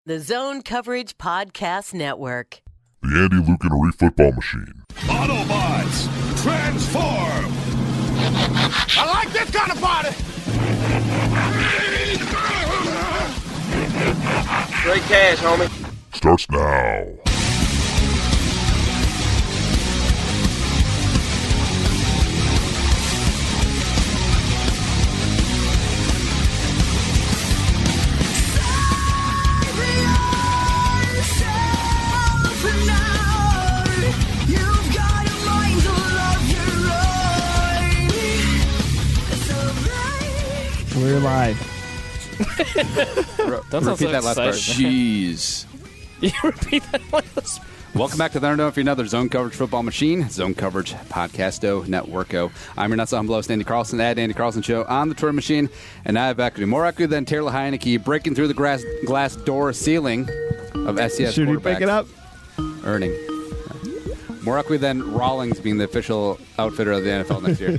The Zone Coverage Podcast Network. The Andy Luke and Marie Football Machine. Autobots, transform! I like this kind of party! Straight cash, homie. Starts now. We're live. Don't repeat that last part. Jeez. You repeat that last part. Welcome back to the Underdog for another Zone Coverage Football Machine, Zone Coverage Podcasto Networko. I'm your nuts on blow, Andy Carlson, at Andy Carlson Show on the Twitter machine, and I have equity. More equity than Taylor Heineke breaking through the glass door ceiling of SES Should we quarterbacks. pick it up? Earning. More equity than Rawlings being the official outfitter of the NFL next year.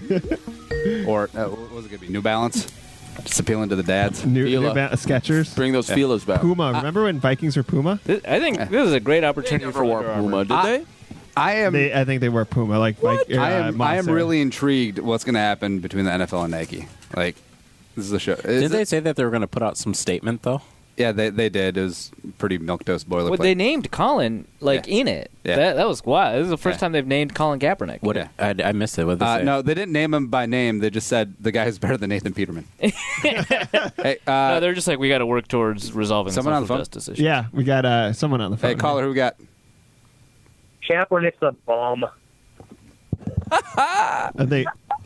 Or, what was it going to be, New Balance? Just appealing to the dads. Skechers. Bring those feelers back. Puma. Remember when Vikings were Puma? I think this is a great opportunity for Under Armour. Did they? I think they were Puma. I am really intrigued what's going to happen between the NFL and Nike. Like, this is a show. Did they say that they were going to put out some statement, though? Yeah, they did. It was pretty milquetoast boilerplate. Well, they named Colin, in it. Yeah. That was wild. This is the first time they've named Colin Kaepernick. What? I missed it. What did they say? No, they didn't name him by name. They just said the guy who's better than Nathan Peterman. Hey, no, they're just like, we got to work towards resolving someone on the phone? justice issues. Yeah, we got someone on the phone. Hey, caller, who we got? Kaepernick's a bum.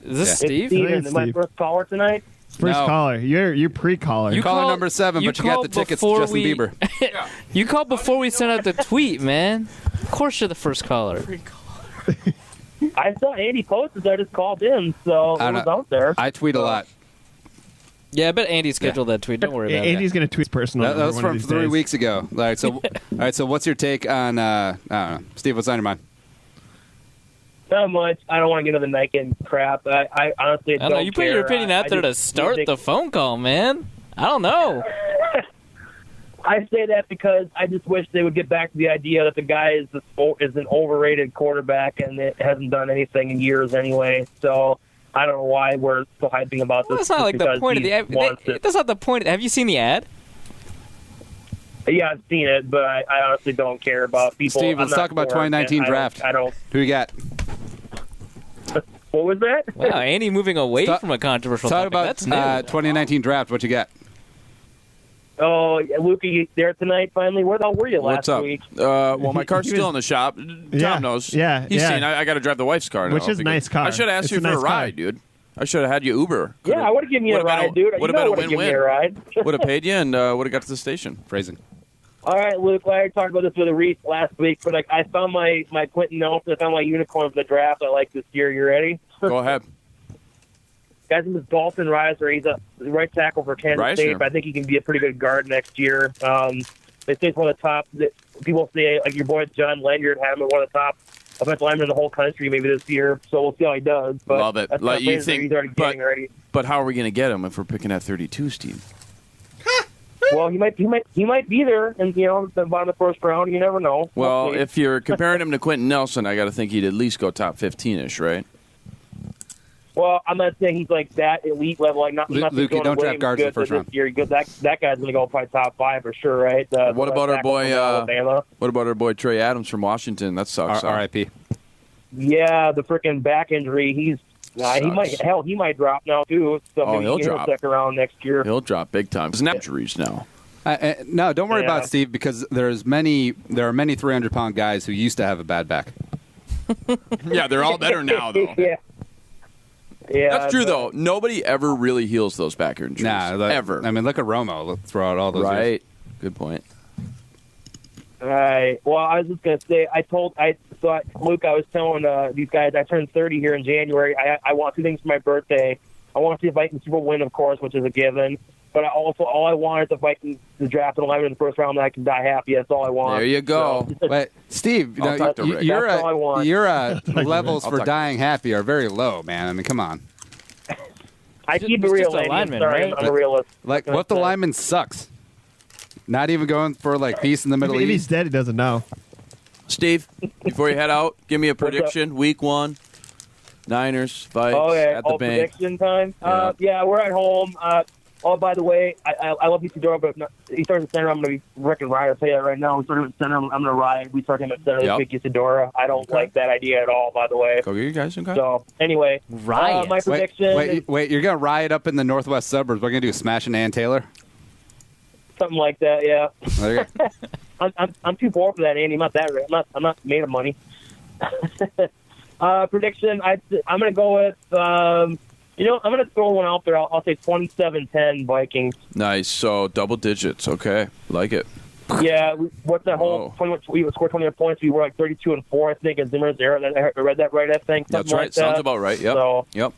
Is this Steve? Steven, my first caller tonight. First caller. You're pre-caller. You caller number 7, but you got the tickets to Justin Bieber. You called before we sent out the tweet, man. Of course you're the first caller. I saw Andy posted. I just called in, so it was out there. I tweet a lot. Yeah, I bet Andy scheduled that tweet. Don't worry about it. Andy's going to tweet personal. That was from 3 weeks ago. All right, so what's your take on, I don't know. Steve, what's on your mind? Not much. I don't want to get into the Nike crap. I honestly don't know. You put your opinion out there to start the phone call, man. I don't know. I say that because I just wish they would get back to the idea that the guy is an overrated quarterback and it hasn't done anything in years anyway. So I don't know why we're so hyping about this. That's not like the point of the. That's not the point. Have you seen the ad? Yeah, I've seen it, but I honestly don't care about people. Steve, let's talk about 2019 draft. I don't. Who you got? What was that? Wow, Andy moving away from a controversial topic. Talk about That's 2019 draft. What you got? Oh, Luke, are you there tonight finally? Where the hell were you last week? Well, my car's still in the shop. Tom knows. Yeah, He's seen I got to drive the wife's car now. Which is a nice car. I should have asked you for a ride, dude. I should have had you Uber. Yeah, I would have given you a ride, dude. Would have been a win-win. Would have paid you and would have got to the station. Phrasing. All right, Luke, I talked about this with Reese last week, but I found my Quentin Nelson. I found my unicorn for the draft I like this year. You ready? Go ahead. Guy's name is Dalton Reiser. He's a right tackle for Kansas State, but I think he can be a pretty good guard next year. They say he's one of the top. People say, like your boy John Ledyard had him as one of the top offensive linemen in the whole country maybe this year. So we'll see how he does. But love it. Like you think, he's already getting ready. But how are we going to get him if we're picking at 32, Steve? Well, he might be there, and the bottom of the first round. You never know. Well, if you're comparing him to Quentin Nelson, I got to think he'd at least go top 15-ish, right? Well, I'm not saying he's like that elite level. Like not Luke, you don't draft guards in the first round. Year. That guy's going to go probably top 5 for sure, right? What about our boy? What about our boy Trey Adams from Washington? That sucks. R.I.P. Yeah, the freaking back injury. He might drop now too. So maybe he'll drop second round next year. He'll drop big time. There's injuries now. No, don't worry about Steve because there are many 300-pound guys who used to have a bad back. Yeah, they're all better now though. Yeah, that's true though. Nobody ever really heals those back injuries. Ever. I mean, look at Romo. Let's throw out all those. Right. Years. Good point. All right. Well, I was just gonna say, Luke, I was telling these guys I turned 30 here in January. I want 2 things for my birthday. I want to see the Vikings Super Bowl win, of course, which is a given. But all I want is the Vikings to draft an alignment in the first round that I can die happy. That's all I want. There you go. But Steve, your levels for dying happy are very low, man. I mean, come on. I keep it real, lineman, sorry, right? I'm a realist. Like, what if the lineman sucks? Not even going for like peace in the Middle If he's East. dead, he doesn't know. Steve, before you head out, give me a prediction. Week 1, Niners, Vikes, Okay, at the bank. prediction time. Yeah. We're at home. By the way, I love Isidora, but if he starts at center, I'm going to be wrecking Ryan. I'll tell you that right now. We start him at center, I'm going to ride. We start him at center, Yep. pick Isidora. I don't like that idea at all, by the way. Go get you guys. Okay. So, anyway, Riot. my prediction Wait, you're going to riot up in the northwest suburbs. We're going to do smashing Ann Taylor? something like that, yeah. There you go. I'm too poor for that, Andy. I'm not that rich. I'm not made of money. Prediction, I'm going to go with, I'm going to throw one out there. I'll say 27-10 Vikings. Nice. So double digits. Okay. Like it. Yeah, what's that whole 21? We scored 21 points. We were like 32-4, I think, in Zimmer's era. I read that right, I think. That's Something right. like that. Sounds about right. Yep. Yep.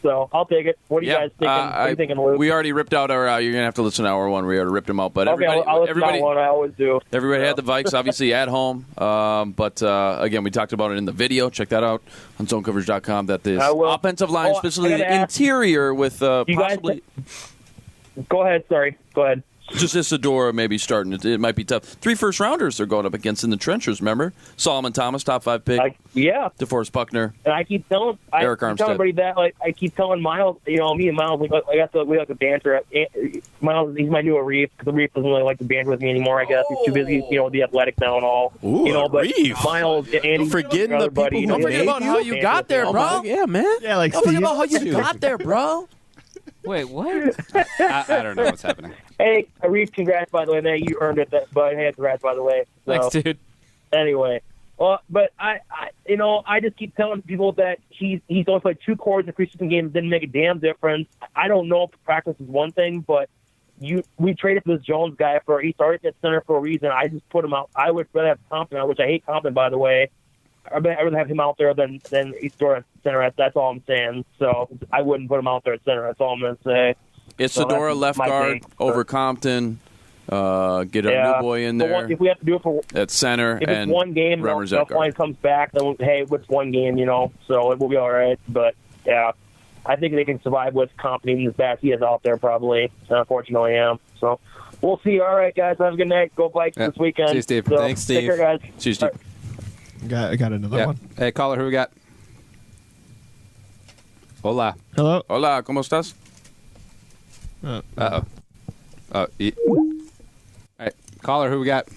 So I'll take it. What are you guys thinking? What are you thinking, Luke? We already ripped out our. You're gonna have to listen to hour 1. We already ripped them out, but Okay, I'll listen to that one. I always do. Everybody had the Vikes, obviously, at home. But again, we talked about it in the video. Check that out on zonecoverage.com. That this offensive line, especially the interior, with possibly. Go ahead. Sorry. Go ahead. Just Isadora maybe starting. It might be tough. 3 first-rounders they're going up against in the trenches, remember? Solomon Thomas, top 5 pick. Yeah. DeForest Buckner. And I keep telling Eric Armstead. everybody that. Like I keep telling Miles, me and Miles, we like a banter. Miles, he's my new Reef because Reef doesn't really like to banter with me anymore. I guess he's too busy, with the athletics now and all. Ooh, but Reef. Miles, Andy, Forgetting the buddy, people who Don't forget about how you got there, bro. Yeah, man. Yeah, like Don't forget Steve. about how you got there, bro. Wait, what? I don't know what's happening. Hey, Reef, congrats, by the way, man. You earned it, but hey, congrats, by the way. So, Thanks, dude. Anyway, well, but I just keep telling people that he's only played 2 quarters in preseason games, didn't make a damn difference. I don't know if practice is one thing, but we traded for this Jones guy he started at center for a reason. I just put him out. I would rather have Compton, which I hate Compton, by the way. I'd rather have him out there than Isidora at center. That's all I'm saying. So I wouldn't put him out there at center. That's all I'm going to say. Isadora left guard over Compton. Get a new boy in there. If we have to do it for at center, if and it's one game, the line comes back. Then hey, what's one game? So it will be all right. But yeah, I think they can survive with Compton as bad as he is out there. Probably, unfortunately, So we'll see. All right, guys, have a good night. Go Vikes this weekend. See you, Steve. So, Thanks, Steve. Take care, guys. See you, Steve. I got another one. Hey, caller, who we got? Hola. Hello. Hola, ¿cómo estás? Uh-oh. All right, caller, who we got?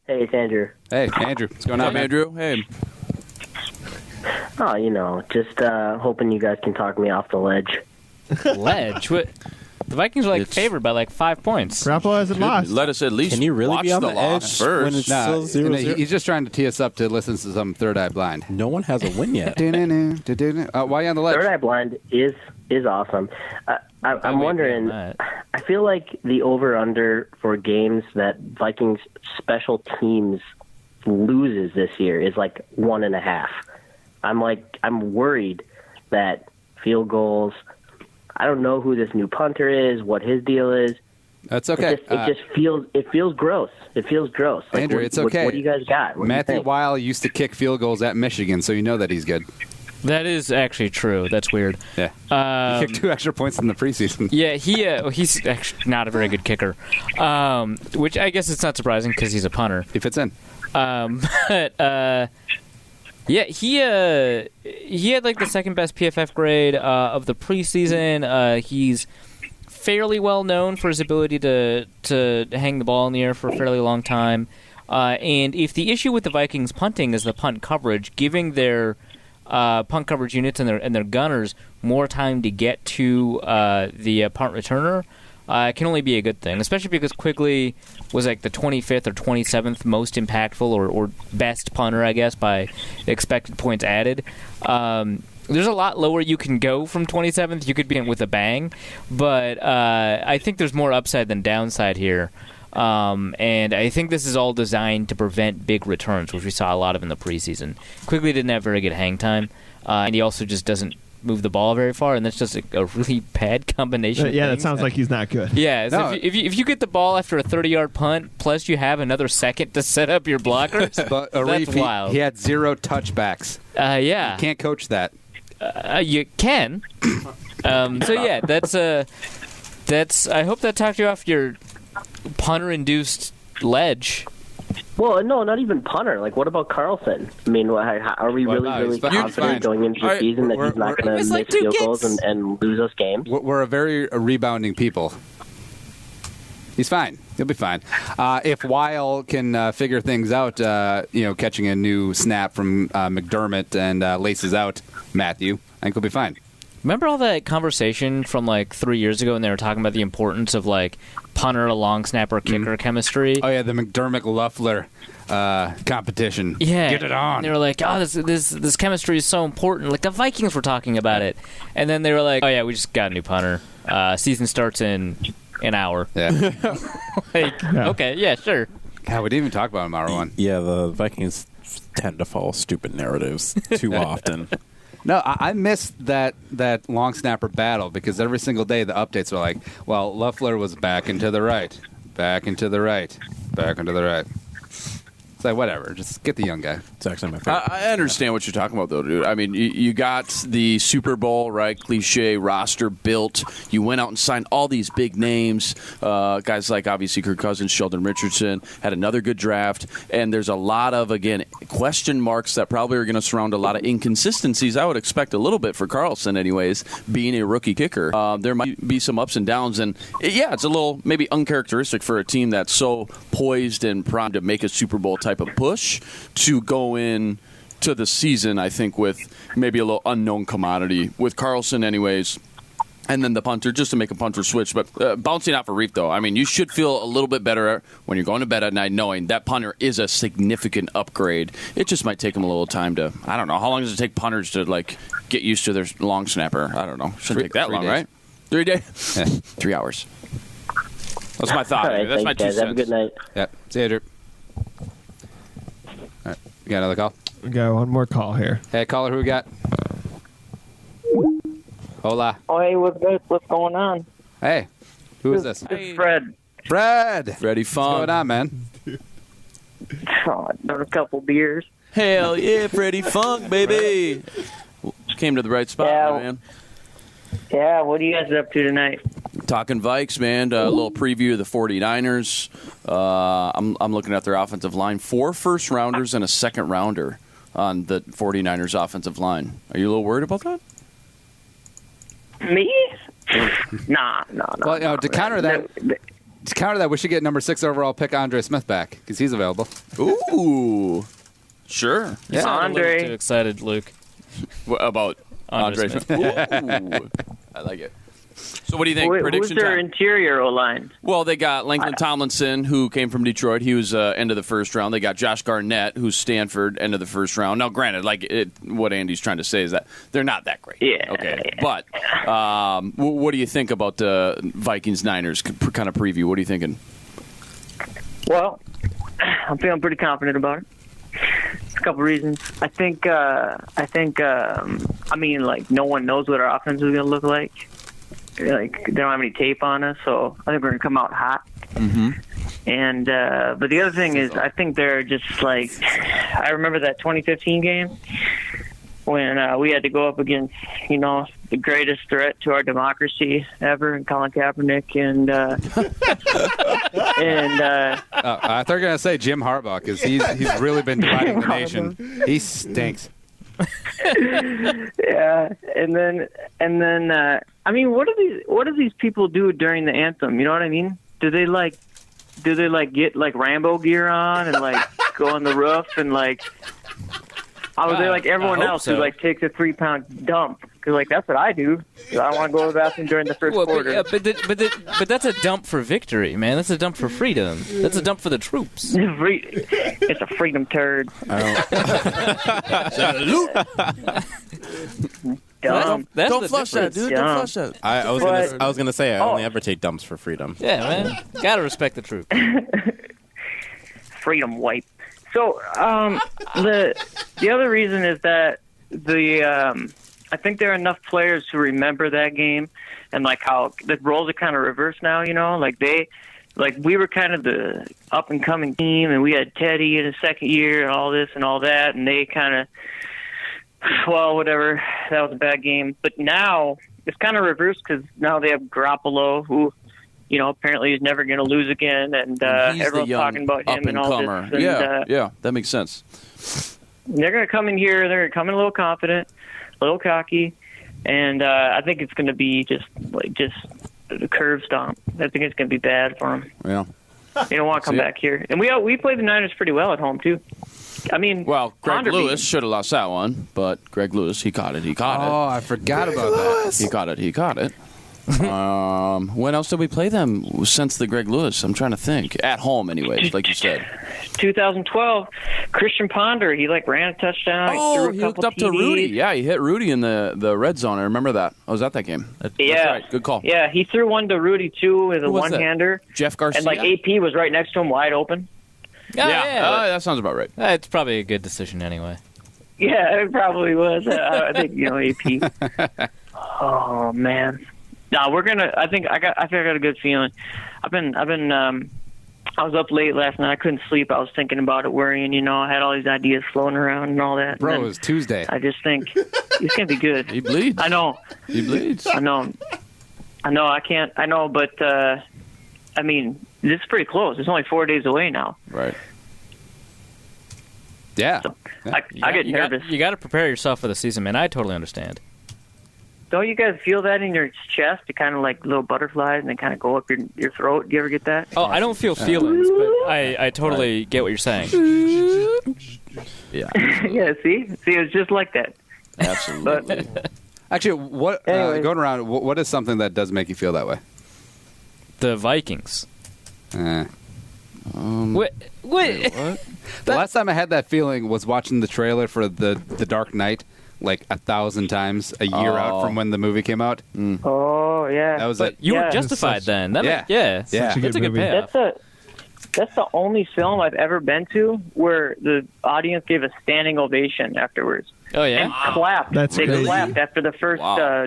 Hey, it's Andrew. Hey, Andrew. What's going on, man? Andrew? Hey. Oh, just hoping you guys can talk me off the ledge. Ledge? What? The Vikings are favored by 5 points. Garoppolo hasn't lost. Let us at least Can you really watch be on the the loss edge first. when it's still 0-0? He's just trying to tee us up to listen to some Third Eye Blind. No one has a win yet. Why are you on the ledge? Third Eye Blind is awesome. I'm wondering, I feel like the over-under for games that Vikings special teams loses this year is 1.5. I'm worried that field goals, I don't know who this new punter is, what his deal is. That's okay. It feels gross. It feels gross. Andrew, it's okay. What do you guys got? Matthew Weil used to kick field goals at Michigan, so you know that he's good. That is actually true. That's weird. Yeah. He kicked 2 extra points in the preseason. Yeah, he's actually not a very good kicker, which I guess it's not surprising because he's a punter. He fits in. Yeah, he had the second best PFF grade of the preseason. He's fairly well known for his ability to hang the ball in the air for a fairly long time. And if the issue with the Vikings punting is the punt coverage, giving their punt coverage units and their gunners more time to get to the punt returner, can only be a good thing, especially because Quigley was the 25th or 27th most impactful or best punter, I guess, by expected points added. There's a lot lower you can go from 27th. You could be in with a bang, but I think there's more upside than downside here. And I think this is all designed to prevent big returns, which we saw a lot of in the preseason. Quigley didn't have very good hang time, and he also just doesn't move the ball very far, and that's just a really bad combination. Yeah, that sounds like he's not good. Yeah, so if you get the ball after a 30-yard punt, plus you have another second to set up your blockers, But that's wild. He had 0 touchbacks. Yeah. You can't coach that. You can. So yeah, that's. I hope that talked you off your punter-induced ledge. Well, no, not even punter. Like, what about Carlson? I mean, are we really confident going into the season that he's not going to miss field goals and lose us games? We're a very rebounding people. He's fine. He'll be fine. If Weil can figure things out, catching a new snap from McDermott and laces out Matthew, I think he'll be fine. Remember all that conversation from like 3 years ago when they were talking about the importance of like punter, long snapper, kicker chemistry? Oh yeah, the McDermott-Luffler competition. Yeah, get it on. And they were like, "Oh, this chemistry is so important." Like the Vikings were talking about it, and then they were like, "Oh yeah, we just got a new punter. Season starts in an hour." Yeah. Okay, yeah, sure. God, we didn't even talk about him hour one. Yeah, the Vikings tend to follow stupid narratives too often. No, I missed that long snapper battle because every single day the updates are like, well, Luffler was back and to the right, back and to the right, back and to the right. It's like, whatever, just get the young guy. It's actually my favorite. I understand what you're talking about, though, dude. I mean, you got the Super Bowl, right, cliche roster built. You went out and signed all these big names. Guys like, obviously, Kirk Cousins, Sheldon Richardson, had another good draft. And there's a lot of, again, question marks that probably are going to surround a lot of inconsistencies. I would expect a little bit for Carlson, anyways, being a rookie kicker. There might be some ups and downs. And, yeah, it's a little maybe uncharacteristic for a team that's so poised and primed to make a Super Bowl type of push to go in to the season, I think, with maybe a little unknown commodity with Carlson anyways, and then the punter, just to make a punter switch. But bouncing out for Reef, though, I mean, you should feel a little bit better when you're going to bed at night knowing that punter is a significant upgrade. It just might take them a little time to, I don't know, how long does it take punters to, like, get used to their long snapper? I don't know. Shouldn't take that long, days. right? 3 days? Yeah. 3 hours. That's my thought. All right, That's my 2 cents. Have a good night. Yeah. See you, Drew. All right. You got another call? We got one more call here. Hey, caller, who we got? Hola. Oh, hey, what's going on? Hey, who is this? This is Fred. Fred. Freddie Funk. What's going on, man? Oh, another couple beers. Hell yeah, Freddie Funk, baby. Came to the right spot, man. Yeah, what are you guys up to tonight? Talking Vikes, man. A little preview of the 49ers. I'm looking at their offensive line. 4 first-rounders and a second-rounder on the 49ers offensive line. Are you a little worried about that? Me? Nah. Well, to counter that, we should get number 6 overall pick Andre Smith back because he's available. Ooh, sure. You sound a little too excited, Luke. About Andre Smith. Ooh, I like it. So what do you think? Prediction who's their time? interior O-line? Well, they got Langston Tomlinson, who came from Detroit. He was end of the first round. They got Josh Garnett, who's Stanford, end of the first round. Now, granted, what Andy's trying to say is that they're not that great. Yeah. Okay. Yeah. But what do you think about the Vikings-Niners kind of preview? What are you thinking? Well, I'm feeling pretty confident about it. A couple reasons. I think, no one knows what our offense is going to look like. Like, they don't have any tape on us, so I think we're going to come out hot. Mm-hmm. And but the other thing is, I think they're just like, I remember that 2015 game when we had to go up against, the greatest threat to our democracy ever, Colin Kaepernick, and I thought you were going to say Jim Harbaugh because he's really been dividing the nation. He stinks. Yeah, and then what do these people do during the anthem? You know what I mean? Do they get like Rambo gear on and like go on the roof and like? Are they like everyone else who like takes a 3-pound dump? Because that's what I do. I want to go to the bathroom during the first quarter. But that's a dump for victory, man. That's a dump for freedom. That's a dump for the troops. It's a freedom turd. Don't flush that, dude. Don't flush that. I was gonna say I only ever take dumps for freedom. Yeah, man. Gotta respect the troops. Freedom wipe. So the other reason is that I think there are enough players who remember that game and like how the roles are kind of reversed now. We were kind of the up and coming team, and we had Teddy in his second year and all this and all that, and they kind of, whatever. That was a bad game. But now it's kind of reversed because now they have Garoppolo, who apparently he's never going to lose again, and he's everyone's the young talking about him and all up-and-comer. this. And, yeah, that makes sense. They're going to come in here. They're going to come in a little confident, a little cocky, and I think it's going to be just a curve stomp. I think it's going to be bad for them. Yeah. They don't want to come back here. And we played the Niners pretty well at home, too. I mean, Well, Greg Ponder Lewis should have lost that one, but Greg Lewis, he caught it. Oh, I forgot about that. He caught it. When else did we play them since the Greg Lewis? I'm trying to think. At home, anyways, like you said. 2012, Christian Ponder, he ran a touchdown. Oh, he he threw a hooked couple up to TDs. Rudy. Yeah, he hit Rudy in the red zone. I remember that. I was at that game. That's right. Good call. Yeah, he threw one to Rudy, too, with a Who was that? one-hander. Jeff Garcia? And, AP was right next to him, wide open. Yeah. That sounds about right. It's probably a good decision anyway. Yeah, it probably was. I think AP. Oh man, no, we're gonna. I think I got a good feeling. I was up late last night. I couldn't sleep. I was thinking about it, worrying. I had all these ideas floating around and all that. Bro, and it was Tuesday. I just think it's gonna be good. He bleeds. I know. He bleeds. I know. I can't. I know, but I mean, this is pretty close. It's only 4 days away now. Right. Yeah. So I get nervous. You got to prepare yourself for the season, man. I totally understand. Don't you guys feel that in your chest? It kind of like little butterflies, and they kind of go up your throat. Do you ever get that? Oh, I don't feel feelings, but I totally get what you're saying. Yeah. Yeah. See, it's just like that. Absolutely. But, Actually, what Anyways. going around? What is something that does make you feel that way? The Vikings. What? The last time I had that feeling was watching the trailer for the Dark Knight 1,000 times a year out from when the movie came out. Oh yeah, that was But it. you were Yeah. justified then. Yeah. That's a good movie. payoff. that's the only film I've ever been to where the audience gave a standing ovation afterwards. Oh yeah. And clapped. That's they crazy. clapped after the first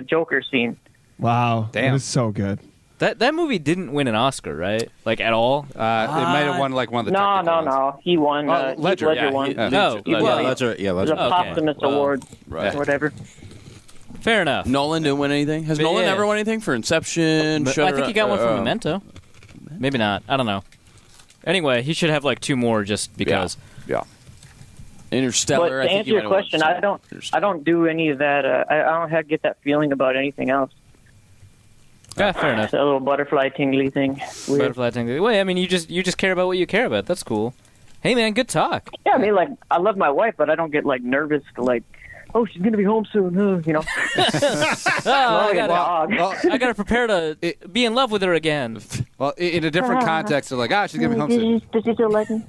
Joker scene. Wow. Damn. It was so good. That movie didn't win an Oscar, right? At all? It might have won one of the technical ones. No. He won. Oh, Ledger. Heath Ledger won. Ledger. It was a posthumous award or whatever. Fair enough. Nolan didn't win anything. Has Nolan ever won anything for Inception? I think he got one for Memento. Maybe not. I don't know. Anyway, he should have 2 more just because. Yeah. Interstellar. But to answer your question, I don't do any of that. I don't get that feeling about anything else. Yeah, fair enough. It's a little butterfly tingly thing. Weird. Butterfly thing. Wait, I mean, you just care about what you care about. That's cool. Hey, man, good talk. Yeah, I mean, I love my wife, but I don't get nervous to oh, she's gonna be home soon. I gotta prepare to be in love with her again. Well, in a different context, they're she's gonna be home soon. Does she still like me?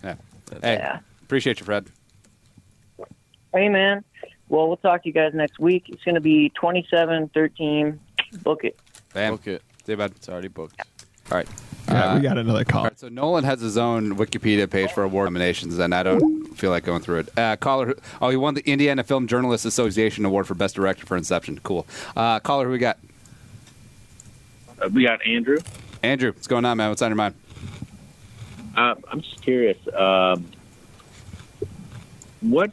Yeah. Hey, appreciate you, Fred. Hey, man. Well, we'll talk to you guys next week. It's gonna be 27-13. Book it. Bam. Book it. See you, bud. It's already booked. All right. Yeah, we got another call. All right, so Nolan has his own Wikipedia page for award nominations, and I don't feel like going through it. Caller, he won the Indiana Film Journalists Association Award for Best Director for Inception. Cool. Caller, who we got? We got Andrew. Andrew, what's going on, man? What's on your mind? I'm just curious. What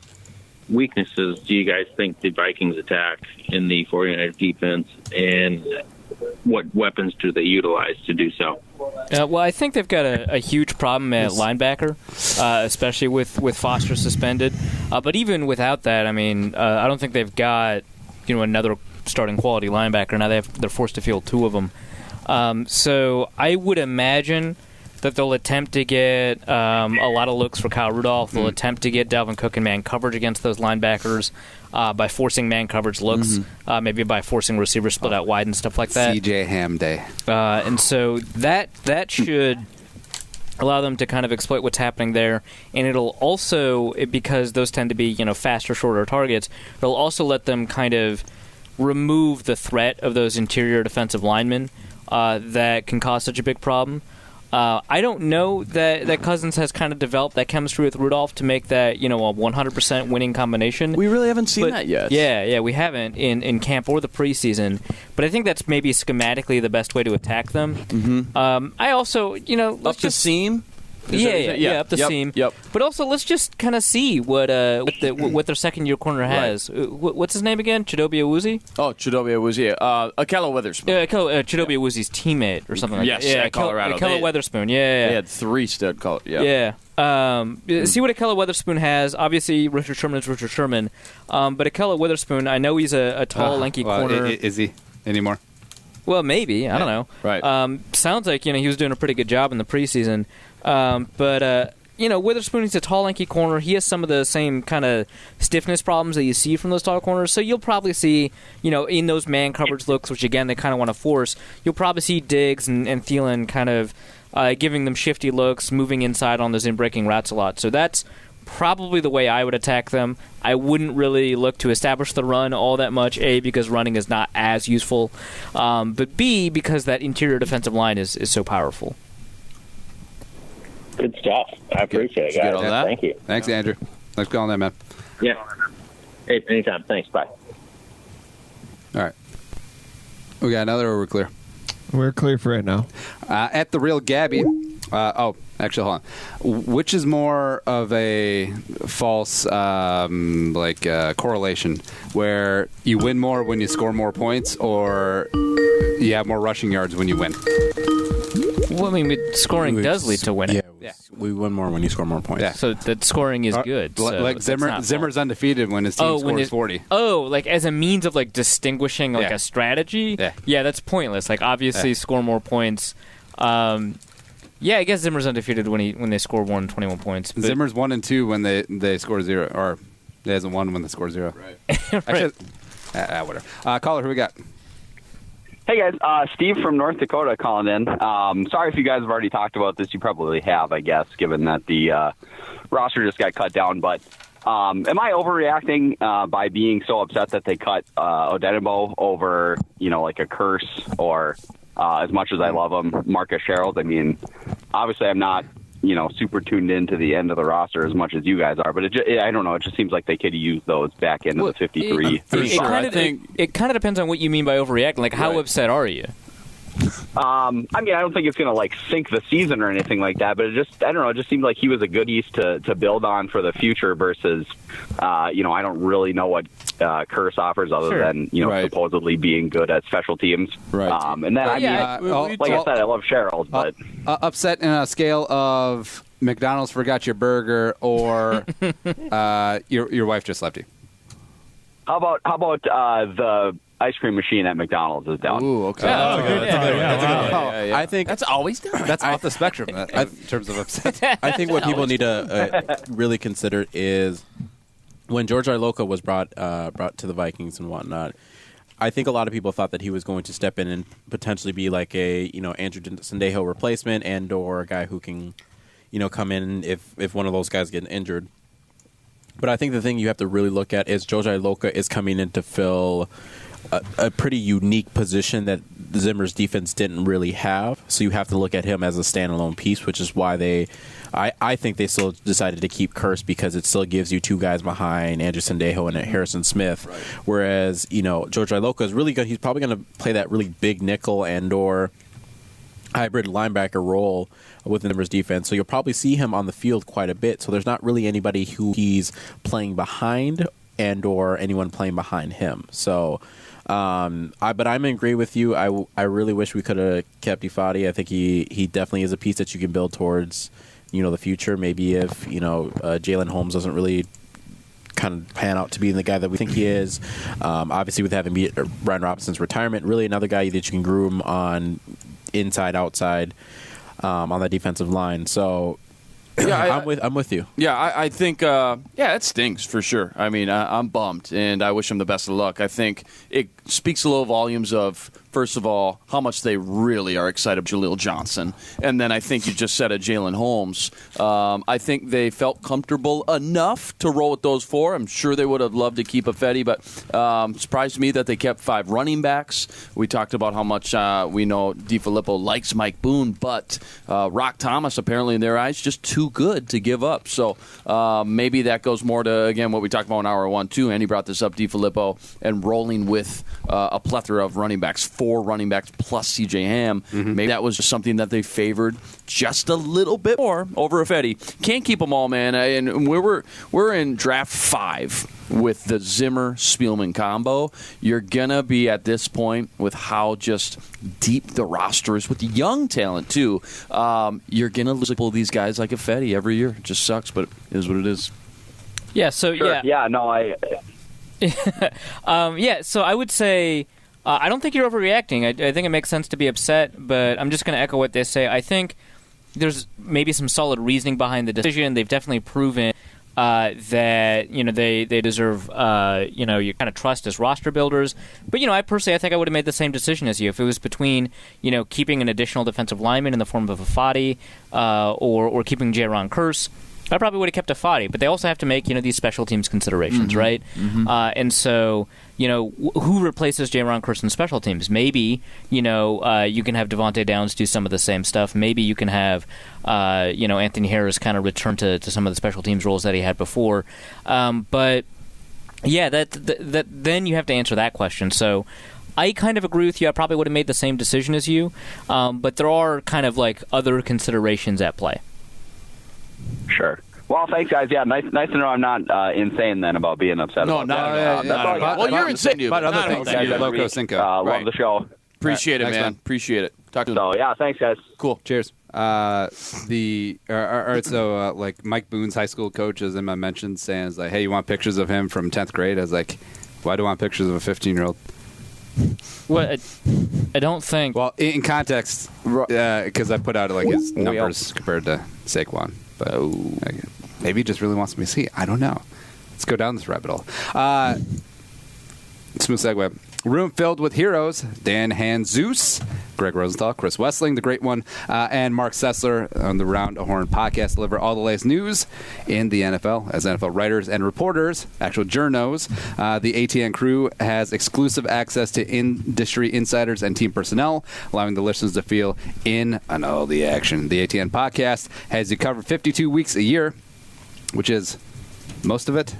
weaknesses do you guys think the Vikings attack in the 49ers defense, and what weapons do they utilize to do so? Well, I think they've got a huge problem at linebacker, especially with Foster suspended. But even without that, I mean, I don't think they've got another starting quality linebacker. Now they're forced to field 2 of them. So I would imagine that they'll attempt to get a lot of looks for Kyle Rudolph. They'll attempt to get Dalvin Cook in man coverage against those linebackers by forcing man coverage looks, maybe by forcing receivers split out wide and stuff like that. CJ Ham Day. And so that should allow them to kind of exploit what's happening there. And it'll also, because those tend to be faster, shorter targets, it'll also let them kind of remove the threat of those interior defensive linemen that can cause such a big problem. I don't know that Cousins has kind of developed that chemistry with Rudolph to make that, a 100% winning combination. We really haven't seen that yet. Yeah, we haven't in camp or the preseason. But I think that's maybe schematically the best way to attack them. I also, up the seam. Up the seam. Yep. But also, let's just kind of see what their second-year corner has. What's his name again? Chidobe Awuzie? Oh, Chidobe Awuzie. Akello Witherspoon. Yeah, Chidobe Awuzie's teammate or something like that. Yes, at Colorado. Akello Witherspoon, yeah. They had 3 stud colors. Yeah. See what Akello Witherspoon has. Obviously, Richard Sherman is Richard Sherman. But Akello Witherspoon, I know he's a tall, lanky corner. Is he anymore? Well, maybe. I don't know. Right. Sounds like he was doing a pretty good job in the preseason. But Witherspoon, he's a tall, lanky corner. He has some of the same kind of stiffness problems that you see from those tall corners. So you'll probably see, in those man coverage looks, which again they kind of want to force, you'll probably see Diggs and Thielen kind of giving them shifty looks, moving inside on those in-breaking routes a lot. So that's probably the way I would attack them. I wouldn't really look to establish the run all that much, A, because running is not as useful, but B, because that interior defensive line is so powerful. Good stuff. I appreciate it, guys. Thank you. Thanks, Andrew. Thanks for calling that, man. Yeah. Hey, anytime. Thanks. Bye. All right. We got another, or we're clear? We're clear for right now. At the real Gabby. Actually, hold on. Which is more of a false correlation, where you win more when you score more points, or you have more rushing yards when you win? Well, I mean, scoring does lead to winning. Yeah, we win more when you score more points. Yeah. So that scoring is good. So like Zimmer's undefeated when his team scores 40. Oh, like as a means of distinguishing a strategy? Yeah, that's pointless. Obviously score more points. I guess Zimmer's undefeated when they score 121 points. But Zimmer's 1-2 when they score 0, or he hasn't won when they score 0. Right. Actually, whatever. Caller, who we got? Hey guys, Steve from North Dakota calling in. Sorry if you guys have already talked about this. You probably have, I guess, given that the roster just got cut down. But am I overreacting by being so upset that they cut Odenigbo over, like a curse, or as much as I love him, Marcus Sherrill? I mean, obviously I'm not, super tuned into the end of the roster as much as you guys are, but I don't know. It just seems like they could use those back into the 53. It kind of depends on what you mean by overreacting. How upset are you? I don't think it's going to sink the season or anything like that, but I don't know. It just seemed like he was a good piece to build on for the future versus, I don't really know what Curse offers other than, supposedly being good at special teams. Right. And then, I said, I love Sherrill, but upset in a scale of McDonald's forgot your burger or your wife just left you. How about the ice cream machine at McDonald's is down? Ooh, okay. I think that's always down. That's off the spectrum in terms of upset. I think what people need to really consider is when George Iloka was brought to the Vikings and whatnot. I think a lot of people thought that he was going to step in and potentially be like a Andrew Sendejo replacement and or a guy who can come in if one of those guys get injured. But I think the thing you have to really look at is George Iloka is coming in to fill a pretty unique position that Zimmer's defense didn't really have. So you have to look at him as a standalone piece, which is why I think they still decided to keep Curse, because it still gives you two guys behind Andrew Sendejo and Harrison Smith. Right. Whereas, George Iloka is really good. He's probably going to play that really big nickel and or hybrid linebacker role within Zimmer's defense. So you'll probably see him on the field quite a bit. So there's not really anybody who he's playing behind and or anyone playing behind him. So but I'm in agree with you. I really wish we could have kept Ifadi. I think he definitely is a piece that you can build towards the future. Maybe if Jalen Holmes doesn't really kind of pan out to being the guy that we think he is. Obviously with having Brian Robinson's retirement, really another guy that you can groom on inside, outside, on the defensive line. So I'm with you. Yeah, I think it stings for sure. I mean, I'm bummed, and I wish him the best of luck. I think it speaks a little volumes of, first of all, how much they really are excited about Jaleel Johnson. And then I think you just said Jalen Holmes. I think they felt comfortable enough to roll with those four. I'm sure they would have loved to keep Ifedi, but surprised me that they kept 5 running backs. We talked about how much we know DiFilippo likes Mike Boone, but Rock Thomas, apparently in their eyes, just too good to give up. So maybe that goes more to, again, what we talked about in hour 1, too. Andy brought this up, DiFilippo, and rolling with a plethora of running backs. 4 running backs plus C.J. Ham. Maybe that was just something that they favored just a little bit more over Ifedi. Can't keep them all, man. And we're in draft 5 with the Zimmer-Spielman combo. You're going to be at this point with how just deep the roster is with young talent, too. You're going to lose these guys like Ifedi every year. It just sucks, but it is what it is. Yeah, so, Sure. Yeah, no, so I would say I don't think you're overreacting. I think it makes sense to be upset, but I'm just going to echo what they say. I think there's maybe some solid reasoning behind the decision. They've definitely proven that they deserve you kind of trust as roster builders. But I personally, I think I would have made the same decision as you if it was between keeping an additional defensive lineman in the form of Ifedi or keeping Jaron Kearse. I probably would have kept Ifedi, but they also have to make these special teams considerations, right? And so who replaces Jaron Kearse in special teams? Maybe you can have Devontae Downs do some of the same stuff. Maybe you can have Anthony Harris kind of return to some of the special teams roles that he had before. But yeah, that then you have to answer that question. So I kind of agree with you. I probably would have made the same decision as you, but there are kind of like other considerations at play. Sure. Well, thanks, guys. Yeah, nice to know I'm not insane then about being upset. No, about that. Well, you're insane, dude. But other things, Loco Cinco. Love the show. Appreciate it, Thanks, man. Appreciate it. Talk to So, yeah, thanks, guys. Cool. Cheers. All right, so like Mike Boone's high school coach, as Emma mentioned, saying, like, hey, you want pictures of him from 10th grade? I was like, why do I want pictures of a 15-year-old? Well, I don't think. Well, in context, because I put out like his numbers compared to Saquon. But maybe he just really wants me to see. I don't know. Let's go down this rabbit hole. Smooth segue. Room filled with heroes. Dan Hanzus, Greg Rosenthal, Chris Wessling, the great one, and Mark Sessler on the Round a Horn podcast deliver all the latest news in the NFL. As NFL writers and reporters, actual journos, the ATN crew has exclusive access to industry insiders and team personnel, allowing the listeners to feel in on all the action. The ATN podcast has you covered 52 weeks a year, which is most of it.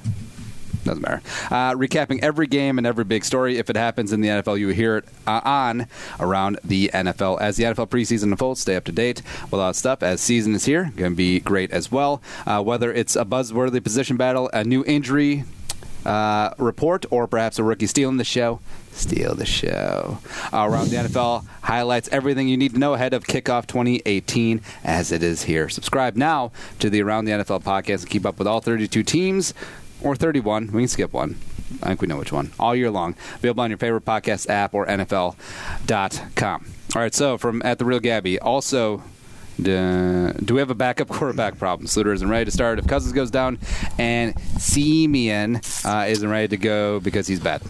Doesn't matter. Recapping every game and every big story. If it happens in the NFL, you hear it on Around the NFL. As the NFL preseason unfolds, stay up to date with all that stuff. As season is here, going to be great as well. Whether it's a buzzworthy position battle, a new injury report, or perhaps a rookie stealing the show. Steal the show. Around the NFL highlights everything you need to know ahead of kickoff 2018 as it is here. Subscribe now to the Around the NFL podcast and keep up with all 32 teams. Or 31. We can skip one. I think we know which one. All year long. Available on your favorite podcast app or NFL.com. All right, so from At The Real Gabby. Also, do we have a backup quarterback problem? Sluter isn't ready to start if Cousins goes down, and Simeon isn't ready to go because he's bad.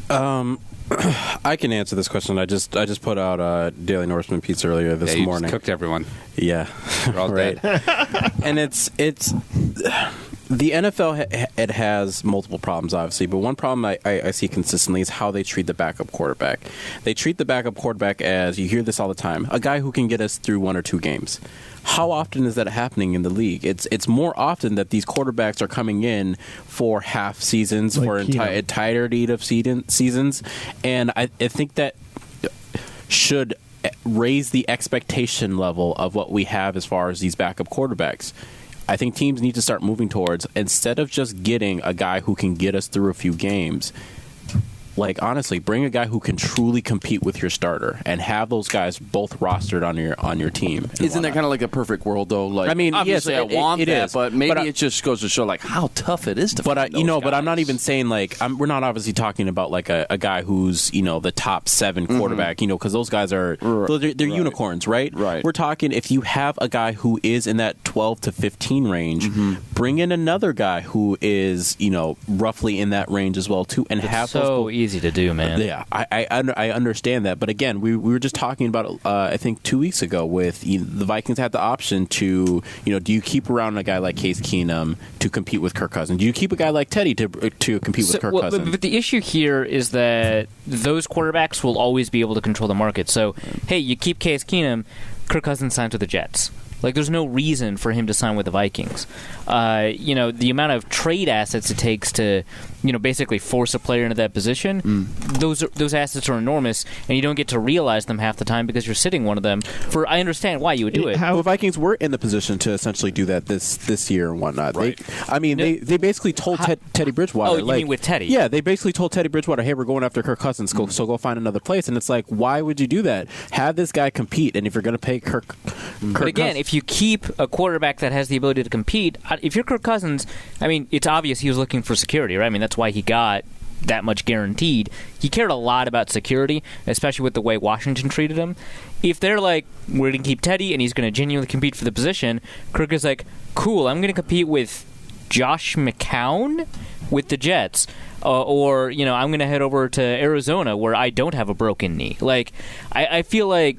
I can answer this question. I just put out Daily Norseman pizza earlier this morning. Just cooked everyone. Yeah. We're all right. Dead. And it's the NFL, it has multiple problems, obviously, but one problem I see consistently is how they treat the backup quarterback. They treat the backup quarterback as, you hear this all the time, a guy who can get us through 1 or 2 games. How often is that happening in the league? It's more often that these quarterbacks are coming in for half seasons, like for entirety of seasons, and I think that should raise the expectation level of what we have as far as these backup quarterbacks. I think teams need to start moving towards, instead of just getting a guy who can get us through a few games, like, honestly, bring a guy who can truly compete with your starter and have those guys both rostered on your team. Isn't that kind of like a perfect world, though? Like, I mean, obviously, yes, I want it that, is. but maybe it just goes to show like how tough it is to. But find those guys. but I'm not even saying like we're not obviously talking about like a guy who's the top 7 quarterback, because those guys are they're unicorns, right? Right. We're talking if you have a guy who is in that 12 to 15 range, bring in another guy who is roughly in that range as well too, and it's have so easy to do, man. Yeah, I understand that, but again, we were just talking about I think 2 weeks ago with the Vikings had the option to do you keep around a guy like Case Keenum to compete with Kirk Cousins? Do you keep a guy like Teddy to compete with Kirk Cousins? But the issue here is that those quarterbacks will always be able to control the market. So hey, you keep Case Keenum, Kirk Cousins signed to the Jets. Like, there's no reason for him to sign with the Vikings. The amount of trade assets it takes to, basically force a player into that position, those assets are enormous, and you don't get to realize them half the time because you're sitting one of them. I understand why you would do it. How the Vikings were in the position to essentially do that this year and whatnot. Right. They basically told Teddy Bridgewater. Oh, you mean with Teddy? Yeah, they basically told Teddy Bridgewater, "Hey, we're going after Kirk Cousins, so go find another place." And it's like, why would you do that? Have this guy compete, and if you're going to pay Kirk but again, if you keep a quarterback that has the ability to compete, if you're Kirk Cousins, it's obvious he was looking for security, right? That's why he got that much guaranteed. He cared a lot about security, especially with the way Washington treated him. If they're like, we're going to keep Teddy and he's going to genuinely compete for the position, Kirk is like, cool, I'm going to compete with Josh McCown with the Jets. I'm going to head over to Arizona where I don't have a broken knee. I feel like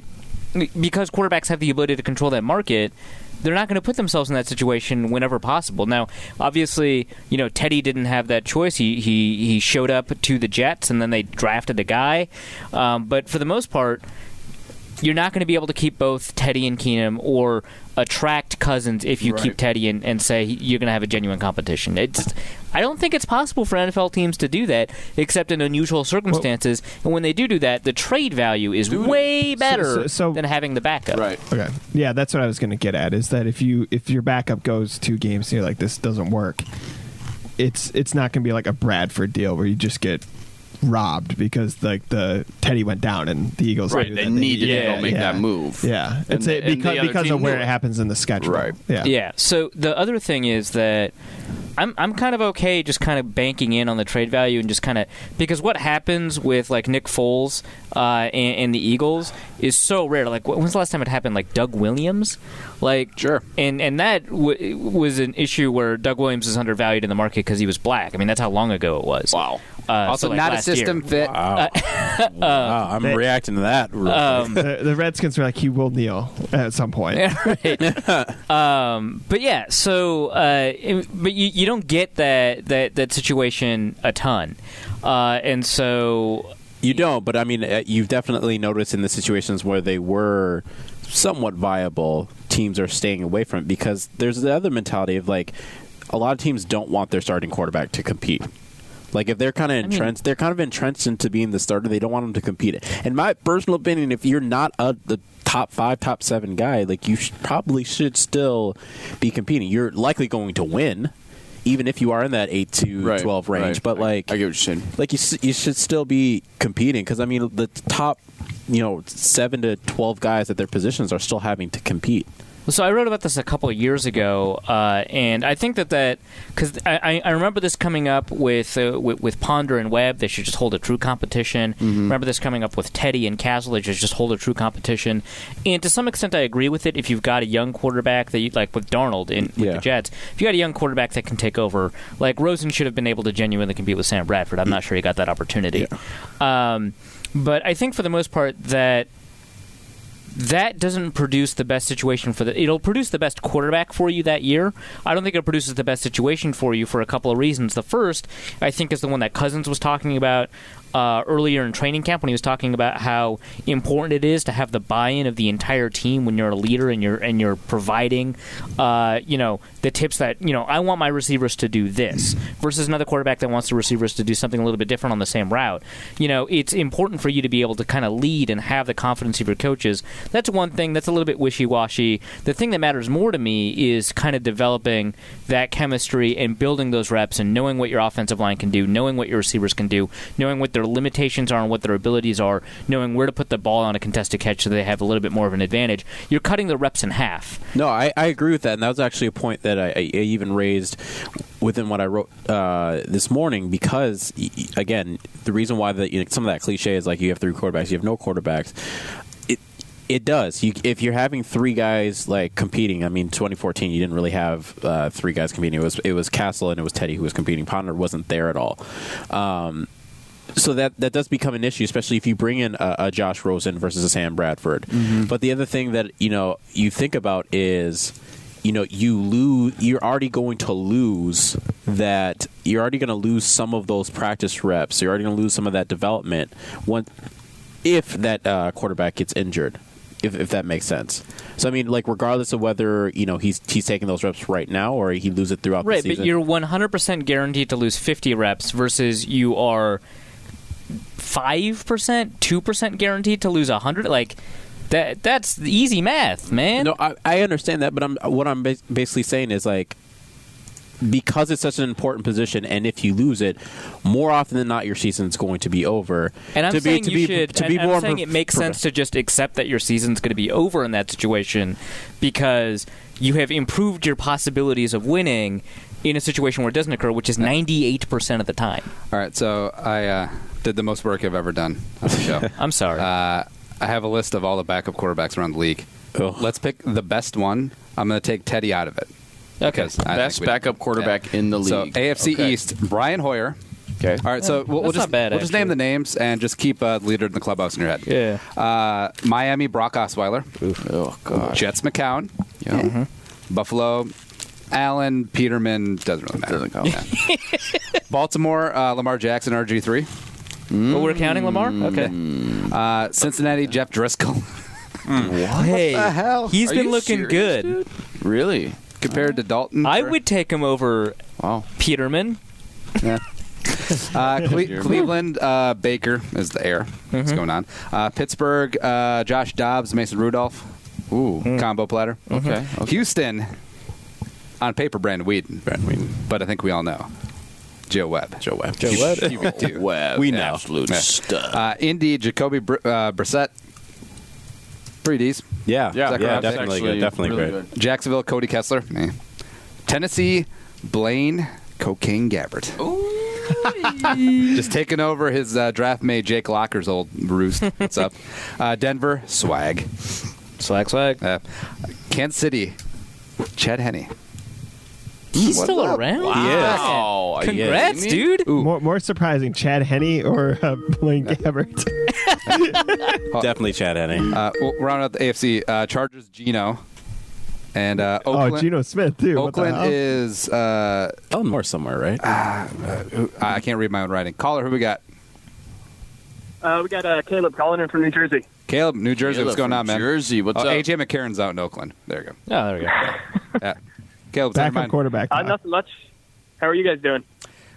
because quarterbacks have the ability to control that market, they're not going to put themselves in that situation whenever possible. Now, obviously, Teddy didn't have that choice. He showed up to the Jets, and then they drafted a guy. But for the most part, you're not going to be able to keep both Teddy and Keenum or attract Cousins if you keep Teddy and say you're going to have a genuine competition. I don't think it's possible for NFL teams to do that except in unusual circumstances. And when they do that, the trade value is way better than having the backup. Right. Okay. Yeah, that's what I was going to get at, is that if your backup goes 2 games and you're like, this doesn't work, it's not going to be like a Bradford deal where you just get robbed because the Teddy went down and the Eagles they needed to go make that move. Yeah, because of where it happens in the schedule. Right. Yeah. So the other thing is that I'm kind of okay just kind of banking in on the trade value and just kind of because what happens with like Nick Foles and the Eagles is so rare. Like when's the last time it happened? Like Doug Williams, sure. And that was an issue where Doug Williams is undervalued in the market because he was black. That's how long ago it was. Wow. Also, not a system fit. Wow. I'm reacting to that. The Redskins are like, he will kneel at some point. But yeah, so but you don't get that situation a ton, and so you don't. But you've definitely noticed in the situations where they were somewhat viable, teams are staying away from it because there's the other mentality of like a lot of teams don't want their starting quarterback to compete. Like if they're kind of entrenched, they're kind of entrenched into being the starter. They don't want them to compete. In my personal opinion, if you're not the top 5, top 7 guy, like you probably should still be competing. You're likely going to win, even if you are in that 8 to 12 range. Right. But I get what you're saying. Like you should still be competing because the top 7 to 12 guys at their positions are still having to compete. So I wrote about this a couple of years ago, and I think that because I remember this coming up with Ponder and Webb, they should just hold a true competition. Mm-hmm. Remember this coming up with Teddy and Castle, they should just hold a true competition. And to some extent, I agree with it. If you've got a young quarterback that you, like with Darnold with the Jets, if you got a young quarterback that can take over, like Rosen should have been able to genuinely compete with Sam Bradford. I'm not sure he got that opportunity. Yeah. But I think for the most part that doesn't produce the best situation it'll produce the best quarterback for you that year. I don't think it produces the best situation for you for a couple of reasons. The first, I think, is the one that Cousins was talking about earlier in training camp when he was talking about how important it is to have the buy-in of the entire team when you're a leader and you're providing the tips that I want my receivers to do this versus another quarterback that wants the receivers to do something a little bit different on the same route. It's important for you to be able to kind of lead and have the confidence of your coaches. That's one thing that's a little bit wishy-washy. The thing that matters more to me is kind of developing that chemistry and building those reps and knowing what your offensive line can do, knowing what your receivers can do, knowing what their limitations are and what their abilities are, knowing where to put the ball on a contested catch so they have a little bit more of an advantage. You're cutting the reps in half. No, I agree with that, and that was actually a point that I even raised within what I wrote this morning because, again, the reason why some of that cliche is like you have 3 quarterbacks, you have no quarterbacks. It does. If you're having 3 guys like competing, 2014 you didn't really have 3 guys competing. It was Castle and it was Teddy who was competing. Ponder wasn't there at all. So that does become an issue, especially if you bring in a Josh Rosen versus a Sam Bradford. Mm-hmm. But the other thing that you think about is you're already going to lose that. You're already going to lose some of those practice reps. You're already going to lose some of that development if that quarterback gets injured. If that makes sense. So I mean, like regardless of whether he's taking those reps right now or he loses it throughout the season. Right, but you're 100% guaranteed to lose 50 reps versus you are 5%, 2% guaranteed to lose 100. Like that's easy math, man. No, I understand that, but what I'm basically saying is like, because it's such an important position, and if you lose it, more often than not, your season's going to be over. And I'm saying it makes sense to just accept that your season's going to be over in that situation because you have improved your possibilities of winning in a situation where it doesn't occur, which is 98% of the time. All right, so I did the most work I've ever done on the show. I'm sorry. I have a list of all the backup quarterbacks around the league. Let's pick the best one. I'm going to take Teddy out of it. Okay. Best backup quarterback in the league. So AFC East, Brian Hoyer. Okay. All right, so we'll just name the names and just keep the leader in the clubhouse in your head. Yeah. Miami, Brock Osweiler. Oh, God. Jets, McCown. Yeah. Mm-hmm. Buffalo, Allen, Peterman. Doesn't really matter. Doesn't count. Baltimore, Lamar Jackson, RG3. Well, we're counting Lamar? Okay. Cincinnati, Jeff Driscoll. What? Hey, the hell? He's Are been you looking serious, good. dude? Really? Compared to Dalton? I would take him over Peterman. Yeah. Cleveland, Baker is the heir. What's going on? Pittsburgh, Josh Dobbs, Mason Rudolph. Ooh, combo platter. Okay. Houston, on paper, Brandon Whedon. But I think we all know. Joe Webb. QB2. Webb. We know. Absolute stud. Indy, Jacoby Brissett. 3Ds. Yeah, definitely good. Definitely really great. good. Jacksonville, Cody Kessler. Tennessee, Blaine Cocaine Gabbert. Just taking over his draft mate Jake Locker's old roost. What's up? Denver, Swag. Swag. Kansas City, Chad Henne. He's still around? Wow. He is. Congrats, dude. More surprising, Chad Henne or Blaine Gabbert? Definitely Chad Henne. We'll round out the AFC. Chargers, Geno. And Oakland, Geno Smith, too. Oakland is Elmore somewhere, right? I can't read my own writing. Caller, who we got? We got Caleb calling in from New Jersey. Caleb, New Jersey. What's going on, man? Jersey, what's up? AJ McCarron's out in Oakland. There you go. Oh, there we go. Yeah. Caleb, backup quarterback. Nothing much. How are you guys doing?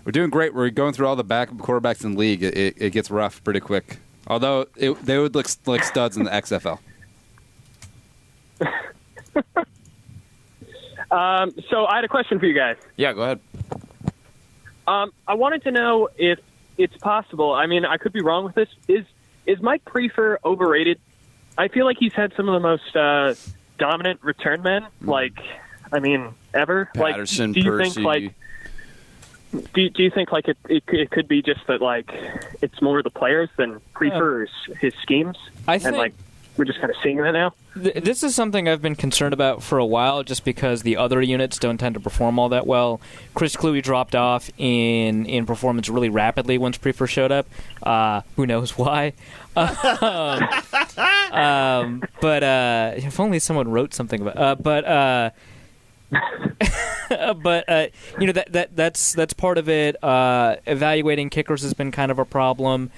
We're doing great. We're going through all the backup quarterbacks in the league. It gets rough pretty quick. Although they would look like studs in the XFL. So I had a question for you guys. Yeah, go ahead. I wanted to know if it's possible. I mean, I could be wrong with this. Is Mike Prefer overrated? I feel like he's had some of the most dominant return men, ever. Patterson, do you Percy. Do you think it could be just that it's more the players than Prefer's his schemes? I think we're just kind of seeing that now. This is something I've been concerned about for a while, just because the other units don't tend to perform all that well. Chris Cluey dropped off in performance really rapidly once Prefer showed up. Who knows why? But if only someone wrote something about. That's part of it. Evaluating kickers has been kind of a problem.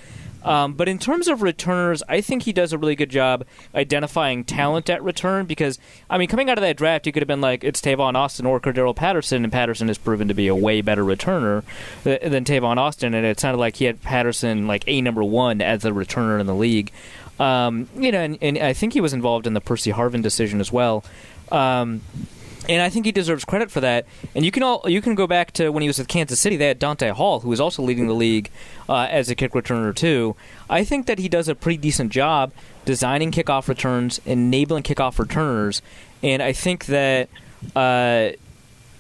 But in terms of returners, I think he does a really good job identifying talent at return because, coming out of that draft, you could have been like, it's Tavon Austin or Cordero Patterson, and Patterson has proven to be a way better returner than Tavon Austin, and it sounded like he had Patterson number one as a returner in the league. And I think he was involved in the Percy Harvin decision as well. And I think he deserves credit for that. And you can go back to when he was with Kansas City. They had Dante Hall, who was also leading the league as a kick returner too. I think that he does a pretty decent job designing kickoff returns, enabling kickoff returners, and I think that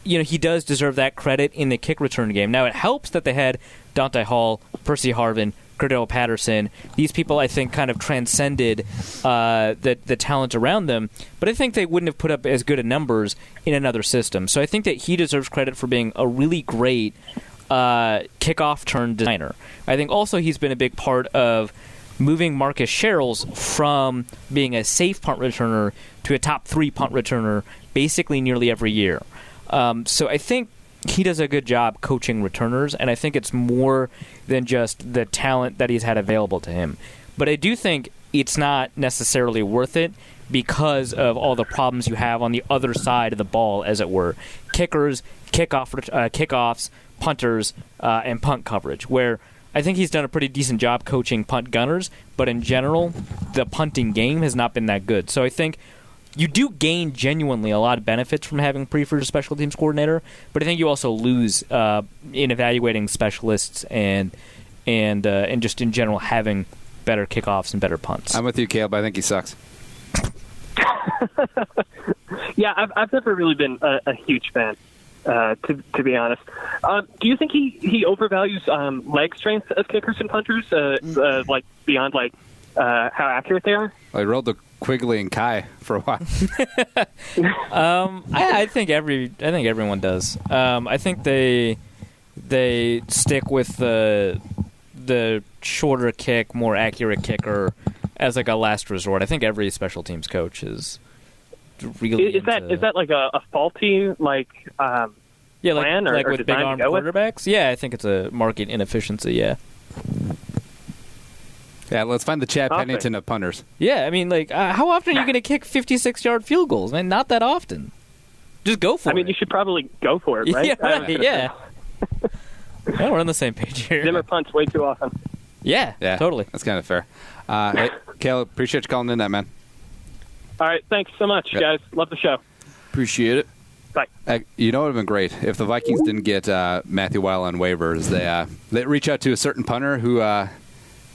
he does deserve that credit in the kick return game. Now it helps that they had Dante Hall, Percy Harvin, Cordell Patterson. These people, I think, kind of transcended the talent around them, but I think they wouldn't have put up as good a numbers in another system. So I think that he deserves credit for being a really great kickoff turn designer. I think also he's been a big part of moving Marcus Sherrills from being a safe punt returner to a top 3 punt returner basically nearly every year. So I think he does a good job coaching returners, and I think it's more than just the talent that he's had available to him. But I do think it's not necessarily worth it because of all the problems you have on the other side of the ball, as it were. Kickers, kickoffs, punters, and punt coverage, where I think he's done a pretty decent job coaching punt gunners, but in general, the punting game has not been that good. So I think you do gain genuinely a lot of benefits from having Prefer as special teams coordinator, but I think you also lose in evaluating specialists and just in general having better kickoffs and better punts. I'm with you, Caleb. I think he sucks. Yeah, I've never really been a huge fan, to be honest. Do you think he overvalues leg strength of kickers and punters, like beyond how accurate they are? I rolled the Quigley and Kai for a while. I think everyone does. I think they stick with the shorter kick, more accurate kicker as like a last resort. I think every special teams coach is really is that like a faulty plan like or with big arm quarterbacks? Yeah, I think it's a market inefficiency. Yeah. Yeah, let's find the Chad Pennington of punters. Yeah, I mean, how often are you going to kick 56-yard field goals? Man, not that often. Just go for it. I mean, you should probably go for it, right? Yeah, right, yeah. Yeah, we're on the same page here. Zimmer punts way too often. Yeah, totally. That's kind of fair. Hey, Caleb, appreciate you calling in that, man. All right, thanks so much, guys. Love the show. Appreciate it. Bye. You know what would have been great? If the Vikings didn't get Matthew Weil on waivers, they reach out to a certain punter who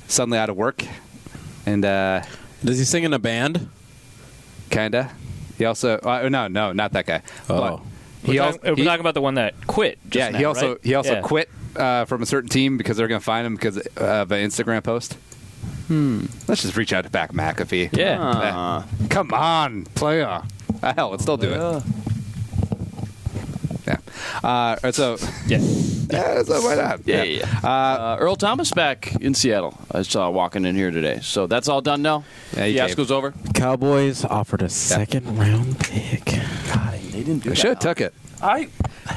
suddenly out of work. And does he sing in a band? Kinda. He also no, not that guy. Oh. We're talking about the one that quit. Just he also right? quit from a certain team because they're going to find him because of an Instagram post. Let's just reach out to Back McAfee. Yeah. Come on, player. Hell, let's still do it. Yeah. So why not? Yeah. Earl Thomas back in Seattle. I saw walking in here today. So that's all done now. Yeah, Fiasco's over. Cowboys offered a second-round pick. God, they didn't do They that. should have took it.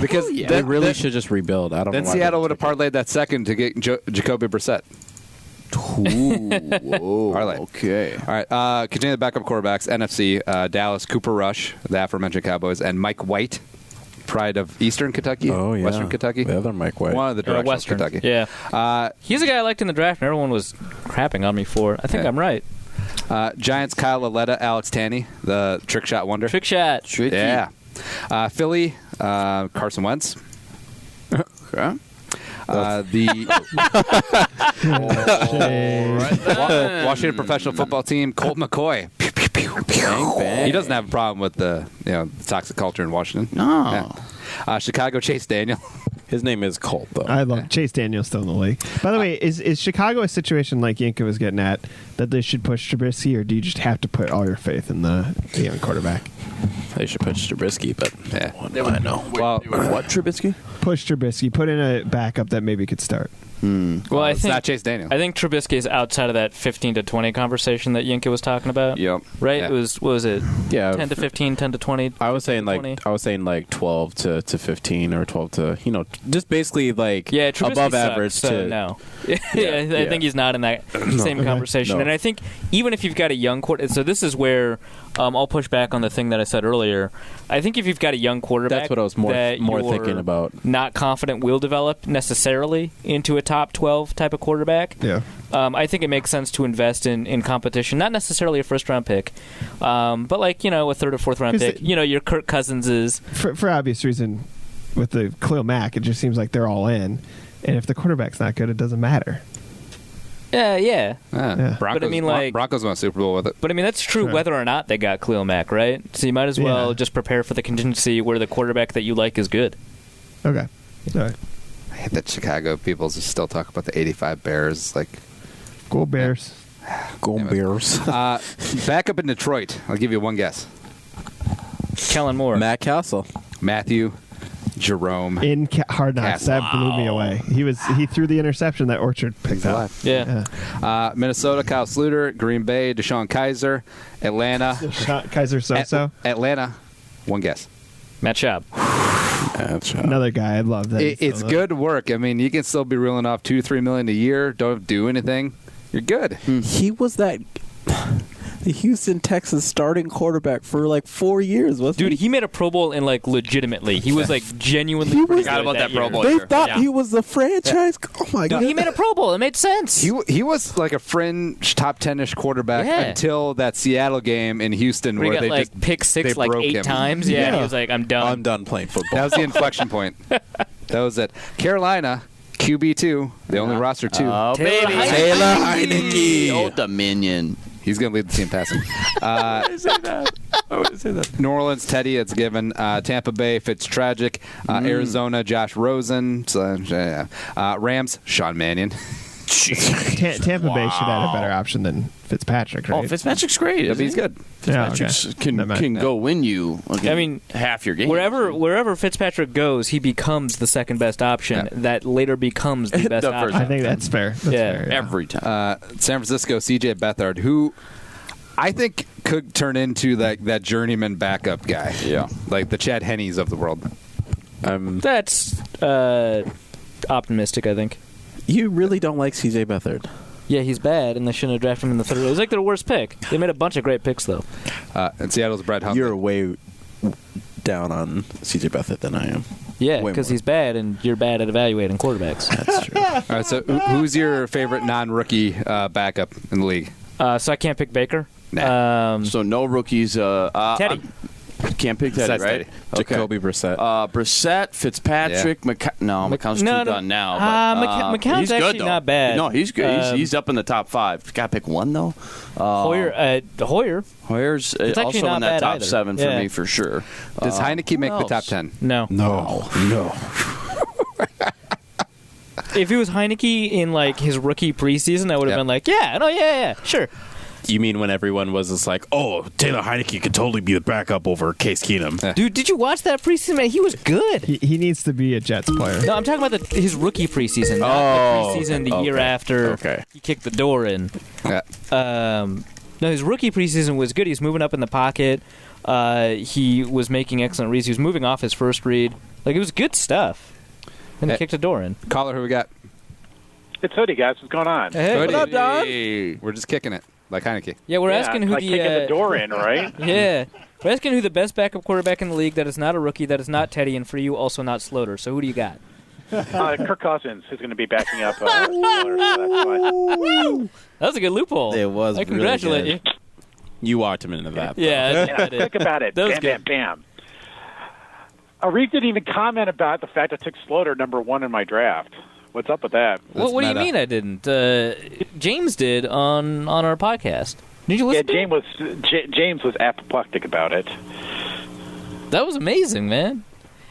Because they really should just rebuild. I don't know. Then Seattle would have parlayed that second to get Jacoby Brissett. Ooh, Parlay. Okay. All right. Continue the backup quarterbacks. NFC, Dallas, Cooper Rush, the aforementioned Cowboys, and Mike White, pride of Eastern Kentucky. Oh, yeah. Western Kentucky. The other Mike White. One of the directions Western Kentucky. Yeah. He's a guy I liked in the draft, and everyone was crapping on me for. I think I'm right. Giants, Kyle Lauletta, Alex Tanney, the trick shot wonder. Trick shot. Tricky. Yeah. Philly, Carson Wentz. Okay. Washington professional football team, Colt McCoy. Bang, bang. He doesn't have a problem with the toxic culture in Washington. No. Yeah. Chicago, Chase Daniel. His name is Colt, though. I love Chase Daniel still in the league. By the way, is Chicago a situation like Yinka was getting at that they should push Trubisky, or do you just have to put all your faith in the young quarterback? They should push Trubisky, but They would know. Well, What, Trubisky? Push Trubisky, put in a backup that maybe could start. Well, I it's think not Chase Daniel. I think Trubisky is outside of that 15 to 20 conversation that Yinka was talking about. Yep. Right? Yeah. It was, what was it? Yeah. 10 to 15, 10 to 20. I was saying 20. 12 to 15 or 12 to just basically Yeah, Trubisky above sucks, average so to no. I think he's not in that same conversation. No. And I think even if you've got a young quarterback, so this is where I'll push back on the thing that I said earlier. I think if you've got a young quarterback, That's what I was more you're thinking about. Not confident will develop necessarily into a top 12 type of quarterback. Yeah. I think it makes sense to invest in competition, not necessarily a first-round pick, but a third or fourth-round pick. Your Kirk Cousins is For obvious reason, with the Khalil Mack, it just seems like they're all in. And if the quarterback's not good, it doesn't matter. Yeah. Broncos, But I mean, Broncos won a Super Bowl with it. But I mean, that's true whether or not they got Khalil Mack, right? So you might as well just prepare for the contingency where the quarterback that you like is good. Okay. All right. I hate that Chicago people just still talk about the 85 Bears. Go Bears. Go Bears. Back up in Detroit. I'll give you one guess. Kellen Moore. Matt Castle. Matthew Jerome. In Hard Knocks. That blew me away. He threw the interception that Orchard picked up. Yeah. Minnesota, Kyle Sluter. Green Bay, Deshaun Kaiser. Atlanta. Kaiser Soso. Atlanta. One guess. Matt Schaub. Another guy. I love that. It's good work. I mean, you can still be reeling off $2-3 million a year. Don't do anything. You're good. He was that. the Houston Texans starting quarterback for like 4 years, wasn't Dude, he made a Pro Bowl and like legitimately. He was like genuinely He pretty was- good Forgot about that year. Pro Bowl. They year. thought Yeah. he was the franchise. Oh my god! He made a Pro Bowl. It made sense. He was like a fringe top 10-ish quarterback Yeah. until that Seattle game in Houston Where he where got they like just pick six they like broke 8 him. times. Yeah, and he was like, I'm done. I'm done playing football. That was the inflection point. That was it. Carolina, QB2, the only roster 2. Oh, Taylor baby. Heineke. Taylor Heineke. Old Dominion. He's going to lead the team passing. I would say that. New Orleans, Teddy, it's given. Tampa Bay, Fitztragic. Arizona, Josh Rosen. Rams, Sean Mannion. Tampa Bay should have a better option than Fitzpatrick, right? Oh, Fitzpatrick's great. But he's good. Fitzpatrick can go win you. I mean, half your game. Wherever Fitzpatrick goes, he becomes the second best option. That later becomes the best The first option. I think that's fair. That's fair, yeah. Every time. San Francisco, CJ Beathard, who I think could turn into that journeyman backup guy. Yeah. Like the Chad Henneys of the world. That's optimistic, I think. You really don't like CJ Beathard. Yeah, he's bad, and they shouldn't have drafted him in the third. It was like their worst pick. They made a bunch of great picks, though. And Seattle's Brett Hundley. You're way down on CJ Beathard than I am. Yeah, Way because more. he's bad, and you're bad at evaluating quarterbacks. That's true. All right, so who's your favorite non-rookie backup in the league? So I can't pick Baker. Nah. So no rookies. Teddy. Can't pick Teddy, Besides right? Teddy. Jacoby Brissett. Brissett, Fitzpatrick, McCown's too done now. But, McCown's he's actually good, though. not bad. No, he's good. He's up in the top 5. Got to pick one, though. Hoyer. Hoyer's It's actually also not in that bad top either. 7 for Yeah. me, for sure. Does Heineke make who the top else? 10? No. No. If it was Heineke in like his rookie preseason, I would have been like, yeah, sure. You mean when everyone was just like, oh, Taylor Heineke could totally be the backup over Case Keenum. Dude, did you watch that preseason? Man, he was good. He needs to be a Jets player. No, I'm talking about his rookie preseason, not the preseason the year after he kicked the door in. Yeah. No, his rookie preseason was good. He was moving up in the pocket. He was making excellent reads. He was moving off his first read. Like, it was good stuff. And he kicked the door in. Caller, who we got? It's Hoodie, guys. What's going on? Hey. Hoodie. What up, Don? We're just kicking it, like Heineke. Yeah, we're asking who like the kicking the door in, right? Yeah, we're asking who the best backup quarterback in the league that is not a rookie, that is not Teddy, and for you, also not Sloter. So who do you got? Kirk Cousins is going to be backing up. Miller, so that's fine. That was a good loophole. It was. I congratulate you. You walked him into that. Yeah, Yeah, think about it. That was Bam, good. bam, bam. Arif didn't even comment about the fact I took Slaughter #1 in my draft. What's up with that? What do you mean I didn't? James did on our podcast. Did you listen? Yeah, James was apoplectic about it. That was amazing, man.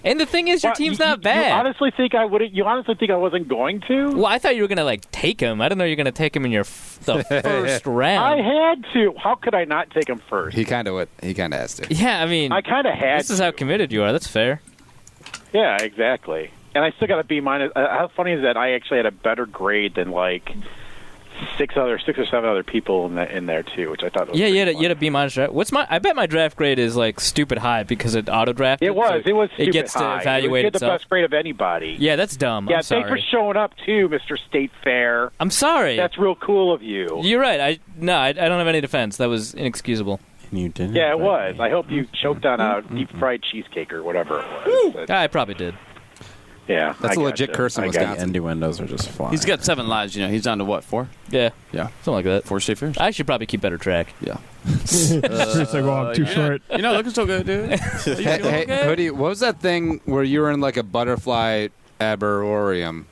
And the thing is, your team's not bad. You honestly think I wouldn't? You honestly think I wasn't going to? Well, I thought you were gonna take him. I didn't know you were gonna take him in the first round. I had to. How could I not take him first? He kind of would. He kind of has to. Yeah, I mean, I kind of had. This is how committed you are. That's fair. Yeah, exactly. And I still got a B-. How funny is that? I actually had a better grade than like six or seven other people in there too, which I thought was Yeah, you had a B- draft. I bet my draft grade is stupid high because it auto drafted. It was stupid it gets high. to evaluate it was the itself. best grade of anybody. Yeah, that's dumb. Yeah, I'm sorry. thanks for showing up too, Mr. State Fair. I'm sorry. That's real cool of you. You're right. I don't have any defense. That was inexcusable. You didn't. Yeah, it was. I hope you choked on a deep fried cheesecake or whatever it was. I probably did. Yeah, That's a legit curse in Wisconsin. Innuendos are just flying. He's got 7 lives. He's on to what, 4? Yeah. Yeah. Something like that. 4 state fairs. I should probably keep better track. Yeah. I'm too short. You're not looking so good, dude. Hey, Hoodie, what was that thing where you were in a butterfly arboretum?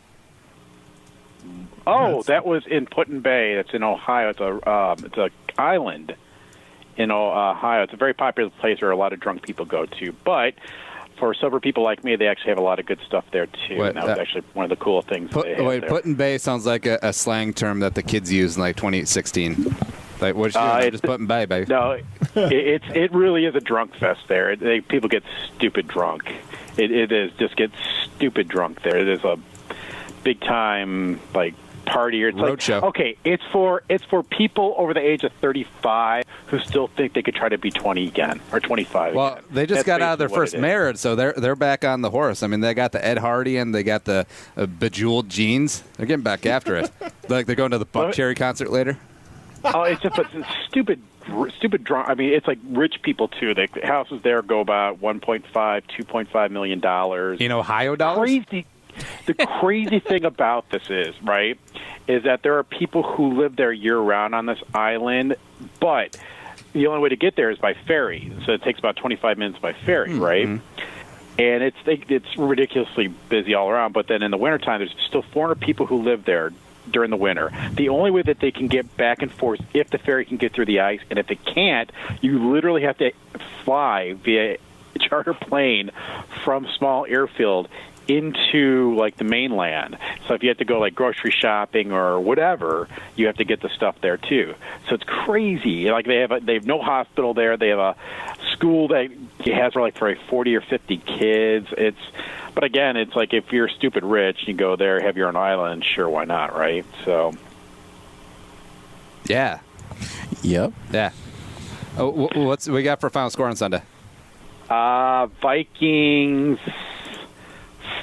Oh, that was in Put-in Bay. That's in Ohio. It's a island in Ohio. It's a very popular place where a lot of drunk people go to. But for sober people like me, they actually have a lot of good stuff there too. Wait, and that was actually one of the cool things. they have there. Put in Bay sounds like a slang term that the kids use in 2016. Like, what you doing? Just put in Bay, baby. No, it really is a drunk fest there. People get stupid drunk. It is just get stupid drunk there. It is a big time party. It's roadshow. Okay, it's for people over the age of 35 who still think they could try to be 20 again or 25. Well, again. they just That's got out of their basically what first it is. marriage, so they're back on the horse. I mean, they got the Ed Hardy and they got the bejeweled jeans. They're getting back after it. They're going to the Buck Cherry concert later. Oh, it's just a stupid stupid drunk. I mean, it's like rich people too. The houses there go about $1.5-2.5 million in Ohio dollars. Crazy. The crazy thing about this is that there are people who live there year round on this island, but the only way to get there is by ferry. So it takes about 25 minutes by ferry, right? And it's ridiculously busy all around. But then in the wintertime, there's still 400 people who live there during the winter. The only way that they can get back and forth if the ferry can get through the ice, and if they can't, you literally have to fly via charter plane from small airfield into like the mainland. So if you have to go like grocery shopping or whatever, you have to get the stuff there too. So it's crazy. Like they have no hospital there. They have a school that has for 40 or 50 kids. But again, it's like if you're stupid rich, you go there, have your own island. Sure, why not, right? So yeah, yeah. Oh, what's we got for final score on Sunday? Vikings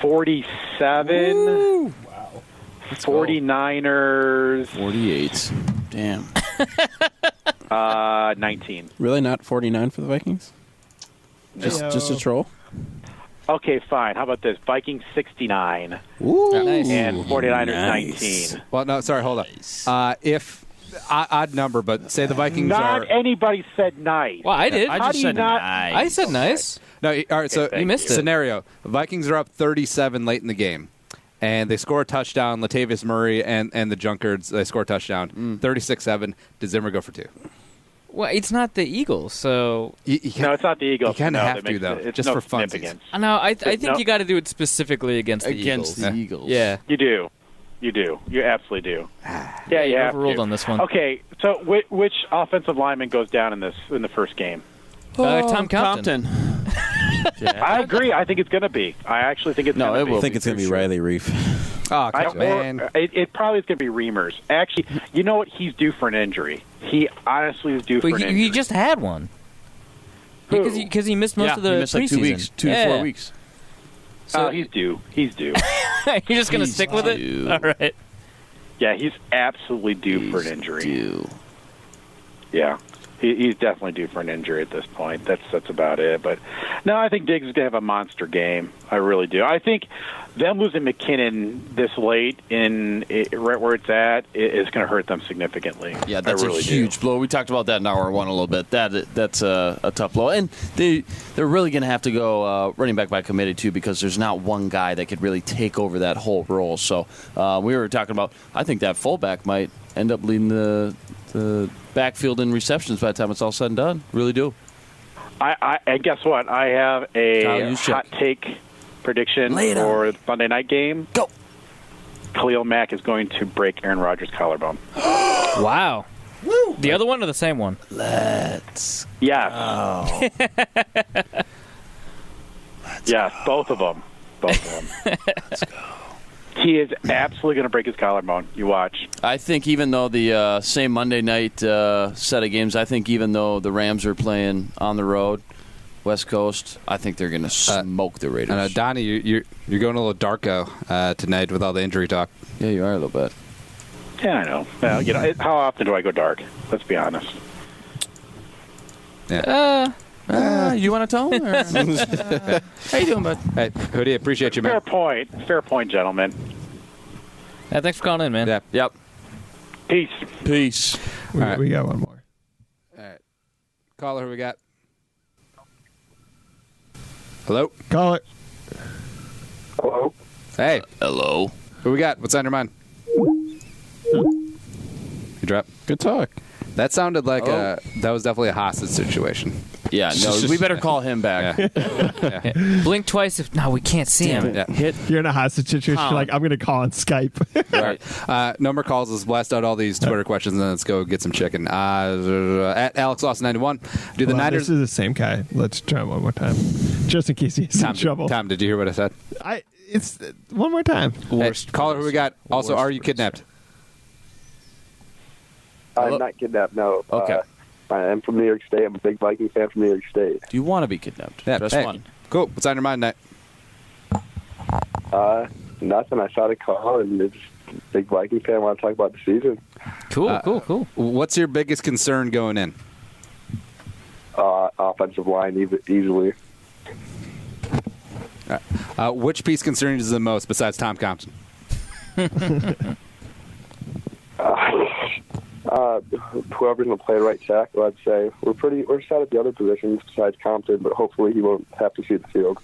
47. Woo! Wow. 49ers 48. Damn. 19. Really, not 49 for the Vikings? Just a troll? Okay, fine. How about this? Vikings 69. Ooh. Nice. And 49ers Nice. 19. Well, no, sorry, hold on. If odd number, but say the Vikings Not are. anybody said nice. Well, I did. How do you not? I said nice. No, all right. So You missed it. Scenario: Vikings are up 37 late in the game, and they score a touchdown. Latavius Murray and the Junkards they score a touchdown. 36-7. Does Zimmer go for 2? Well, it's not the Eagles, so No, it's not the Eagles. You kind of No, have that to makes though, it- it's just no for fun. significance. No, I think No. you got to do it specifically against the Eagles. Yeah. You do. You absolutely do. Yeah, you have overruled to. on this one. Okay, so which offensive lineman goes down in the first game? Tom Compton. I agree. I think it's going to be. I actually think it's going to be. I think it's going to be Riley Reef. Oh, man. It probably is going to be Reimers. Actually, you know what? He's due for an injury. He honestly is due for an But injury. he just had one. Because he missed most of the he missed like preseason. 2 weeks, 2 to 4 weeks. So he's due. He's due. You're just going to stick with it? All right. Yeah, he's absolutely due for an injury. Yeah. He's definitely due for an injury at this point. That's about it. But no, I think Diggs is going to have a monster game. I really do. I think them losing McKinnon this late right where it's at is going to hurt them significantly. Yeah, that's I really a huge blow. We talked about that in hour one a little bit. That's a tough blow, and they're really going to have to go running back by committee too, because there's not one guy that could really take over that whole role. So we were talking about. I think that fullback might end up leading the backfield in receptions by the time it's all said and done. Really do. And guess what? I have a hot take prediction for the Sunday night game. Go. Khalil Mack is going to break Aaron Rodgers' collarbone. Wow. Woo. The other one or the same one? Let's Yes. Yes, both of them. Let's go. He is absolutely going to break his collarbone. You watch. I think even though the same Monday night set of games, I think even though the Rams are playing on the road, West Coast, I think they're going to smoke the Raiders. And Donnie, you're going a little darko tonight with all the injury talk. Yeah, you are a little bit. Yeah, I know. Well, how often do I go dark? Let's be honest. Yeah. You want to tell him? How you doing, bud? Hey, Hoodie, appreciate you, man. Fair point, gentlemen. Yeah, thanks for calling in, man. Yeah. Yep. Peace. We got one more. All right. Caller, who we got? Hello? Call it. Hello? Hey. Hello. Who we got? What's on your mind? You drop. Good talk. That sounded like that was definitely a hostage situation. Yeah, no, we better call him back. Yeah. Blink twice if we can't see him. Yeah. You're in a hostage situation. Tom. You're like, I'm going to call on Skype. Right. No more calls. Let's blast out all these Twitter questions and then let's go get some chicken. At AlexLawson91. Do the Niners? This is the same guy. Let's try it one more time, just in case he's in trouble. Tom, did you hear what I said? It's one more time. Worst. Caller, who we got? Also, are you kidnapped? I'm not kidnapped, no. Okay. I'm from New York State. I'm a big Viking fan from New York State. Do you want to be kidnapped? Yeah. Just hey. one. Cool. What's on your mind tonight? Nothing. I saw the call, and it's big Viking fan. I want to talk about the season. Cool. What's your biggest concern going in? offensive line easily. Which piece concerns you the most besides Tom Compton? Whoever's going to play right tackle, I'd say. We're set at the other positions besides Compton, but hopefully he won't have to see the field.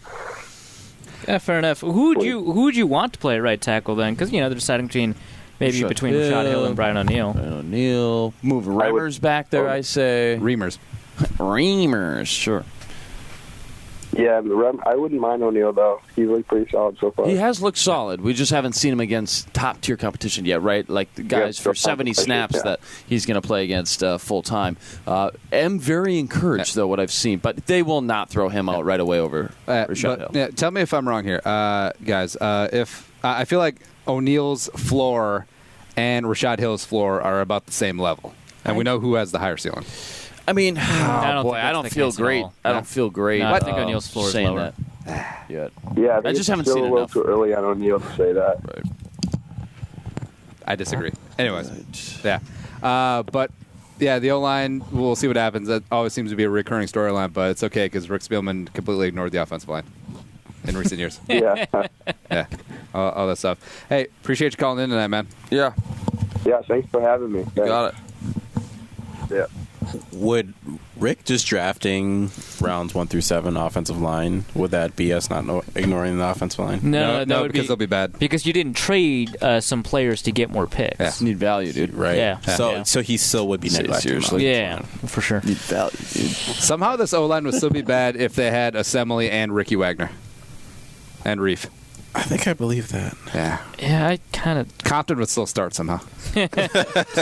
Yeah, fair enough. Who would you want to play right tackle then? Because they're deciding between Rashad Hill and Brian O'Neill. Move Reimers back there, I say. Reimers, sure. Yeah, I wouldn't mind O'Neill, though. He's looked pretty solid so far. He has looked solid. We just haven't seen him against top-tier competition yet, right? Like the guys for 70 snaps that he's going to play against full-time. Am very encouraged, though, what I've seen. But they will not throw him out right away over Rashad Hill. Yeah, tell me if I'm wrong here, guys. If I feel like O'Neill's floor and Rashad Hill's floor are about the same level. And we know who has the higher ceiling. I mean, I don't feel great. I don't feel great. No, I think O'Neill's floor is lower. Yet. Yeah, I just haven't seen seen a little enough. too early on O'Neill to say that. Right. I disagree. Anyways, yeah. But, yeah, the O-line, we'll see what happens. That always seems to be a recurring storyline, but it's okay because Rick Spielman completely ignored the offensive line in recent years. Yeah. Yeah, all that stuff. Hey, appreciate you calling in tonight, man. Yeah. Yeah, thanks for having me. Thanks. Got it. Yeah. Would Rick just drafting rounds 1 through 7 offensive line, would that be us not ignoring the offensive line? No, because they'll be bad. Because you didn't trade some players to get more picks. Yeah. Need value, dude. Right. Yeah. So he still would be neglected. Seriously. Yeah, for sure. Need value, dude. Somehow this O-line would still be bad if they had Assembly and Ricky Wagner. And Reef. I think I believe that. Yeah. Yeah, I kind of... Compton would still start somehow.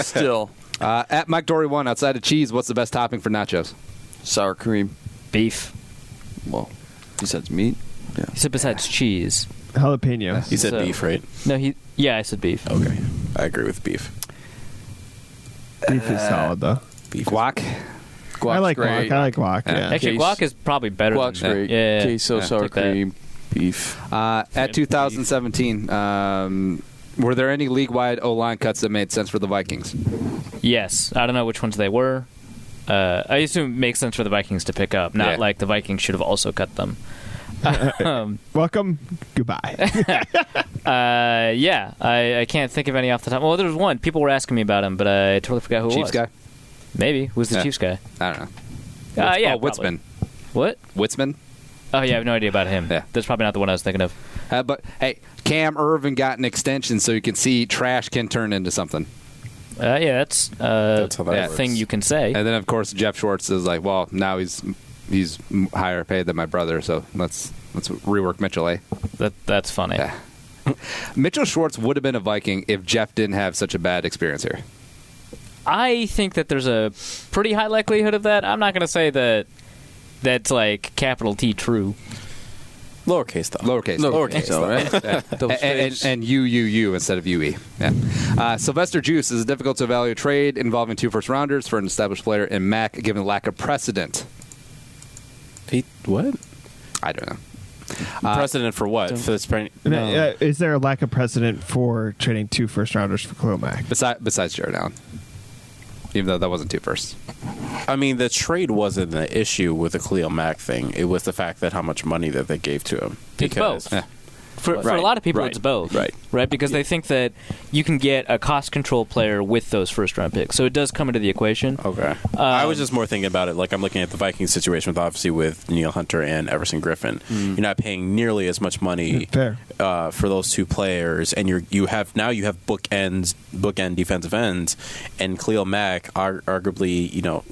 Still. At Mike Dory 1, outside of cheese, what's the best topping for nachos? Sour cream. Beef. Well, besides meat. Yeah. He said besides cheese. Jalapeno. He said beef, right? No, I said beef. Okay. I agree with beef. Beef is solid, though. Beef. Guac. I like great. guac. I like guac, yeah. Actually, guac is probably better Guac's than great. Yeah. Queso, sour take that. cream, beef. At 2017, were there any league-wide O-line cuts that made sense for the Vikings? Yes. I don't know which ones they were. I assume it makes sense for the Vikings to pick up, not like the Vikings should have also cut them. Welcome. Goodbye. Yeah, I can't think of any off the top. Well, there was one. People were asking me about him, but I totally forgot who it was. Chiefs guy? Maybe. Who's the Chiefs guy? I don't know. Yeah, Witzman. What? Witzman? Oh, yeah, I have no idea about him. Yeah. That's probably not the one I was thinking of. But, hey, Cam Irvin got an extension so you can see trash can turn into something. Yeah, that's how that a works. thing you can say. And then, of course, Jeff Schwartz is like, well, now he's higher paid than my brother, so let's rework Mitchell, eh? That's funny. Yeah. Mitchell Schwartz would have been a Viking if Jeff didn't have such a bad experience here. I think that there's a pretty high likelihood of that. I'm not going to say that that's like capital T true. Lowercase, though. Lowercase, though, right? and U instead of UE. Yeah. Sylvester Juice is difficult to evaluate trade involving 2 first-rounders for an established player in Mac, given the lack of precedent. What? I don't know. Precedent for what? For this Is there a lack of precedent for trading 2 first-rounders for Khalil Mack? Besides Jared Allen. Even though that wasn't 2 firsts. I mean, the trade wasn't the issue with the Khalil Mack thing. It was the fact that how much money that they gave to him. It's both. Yeah. For a lot of people, it's both. Right? Because they think that you can get a cost-control player with those first-round picks. So it does come into the equation. Okay. I was just more thinking about it, like I'm looking at the Vikings situation with Neil Hunter and Everson Griffin. You're not paying nearly as much money for those 2 players, and you have bookend defensive ends, and Khalil Mack arguably,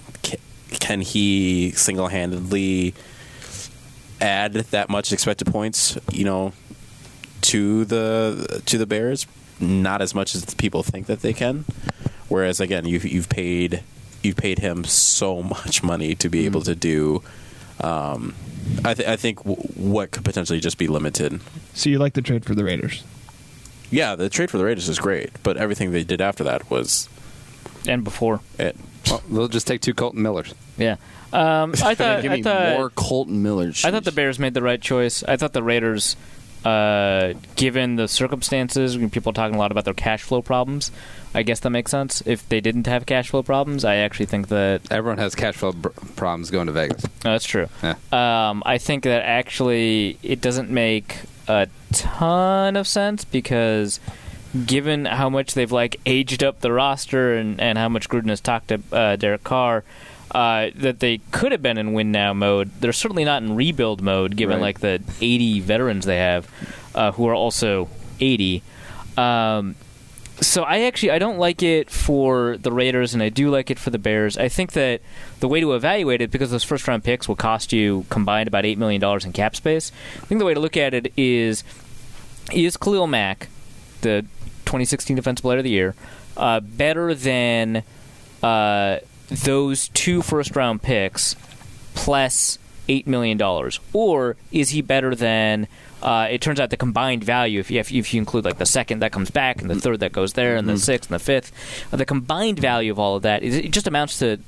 can he single-handedly add that much expected points, to the Bears? Not as much as people think that they can. Whereas again, you've paid him so much money to be able to do. I think what could potentially just be limited. So you like the trade for the Raiders? Yeah, the trade for the Raiders is great, but everything they did after that was and before it. Well, they'll just take 2 Colton Millers. Yeah. I thought more Colton Millers. I thought the Bears made the right choice. I thought the Raiders given the circumstances, people are talking a lot about their cash flow problems. I guess that makes sense. If they didn't have cash flow problems, I actually think that everyone has cash flow problems going to Vegas. Oh, that's true. Yeah. I think that actually it doesn't make a ton of sense because given how much they've aged up the roster and how much Gruden has talked to Derek Carr, that they could have been in win now mode. They're certainly not in rebuild mode given the 80 veterans they have who are also 80. So I don't like it for the Raiders, and I do like it for the Bears. I think that the way to evaluate it, because those first-round picks will cost you combined about $8 million in cap space, I think the way to look at it is Khalil Mack, the 2016 Defensive Player of the Year, better than those 2 first-round picks plus $8 million? Or is he better than... it turns out the combined value, if you include the second that comes back and the third that goes there and the sixth and the fifth, the combined value of all of that, it just amounts to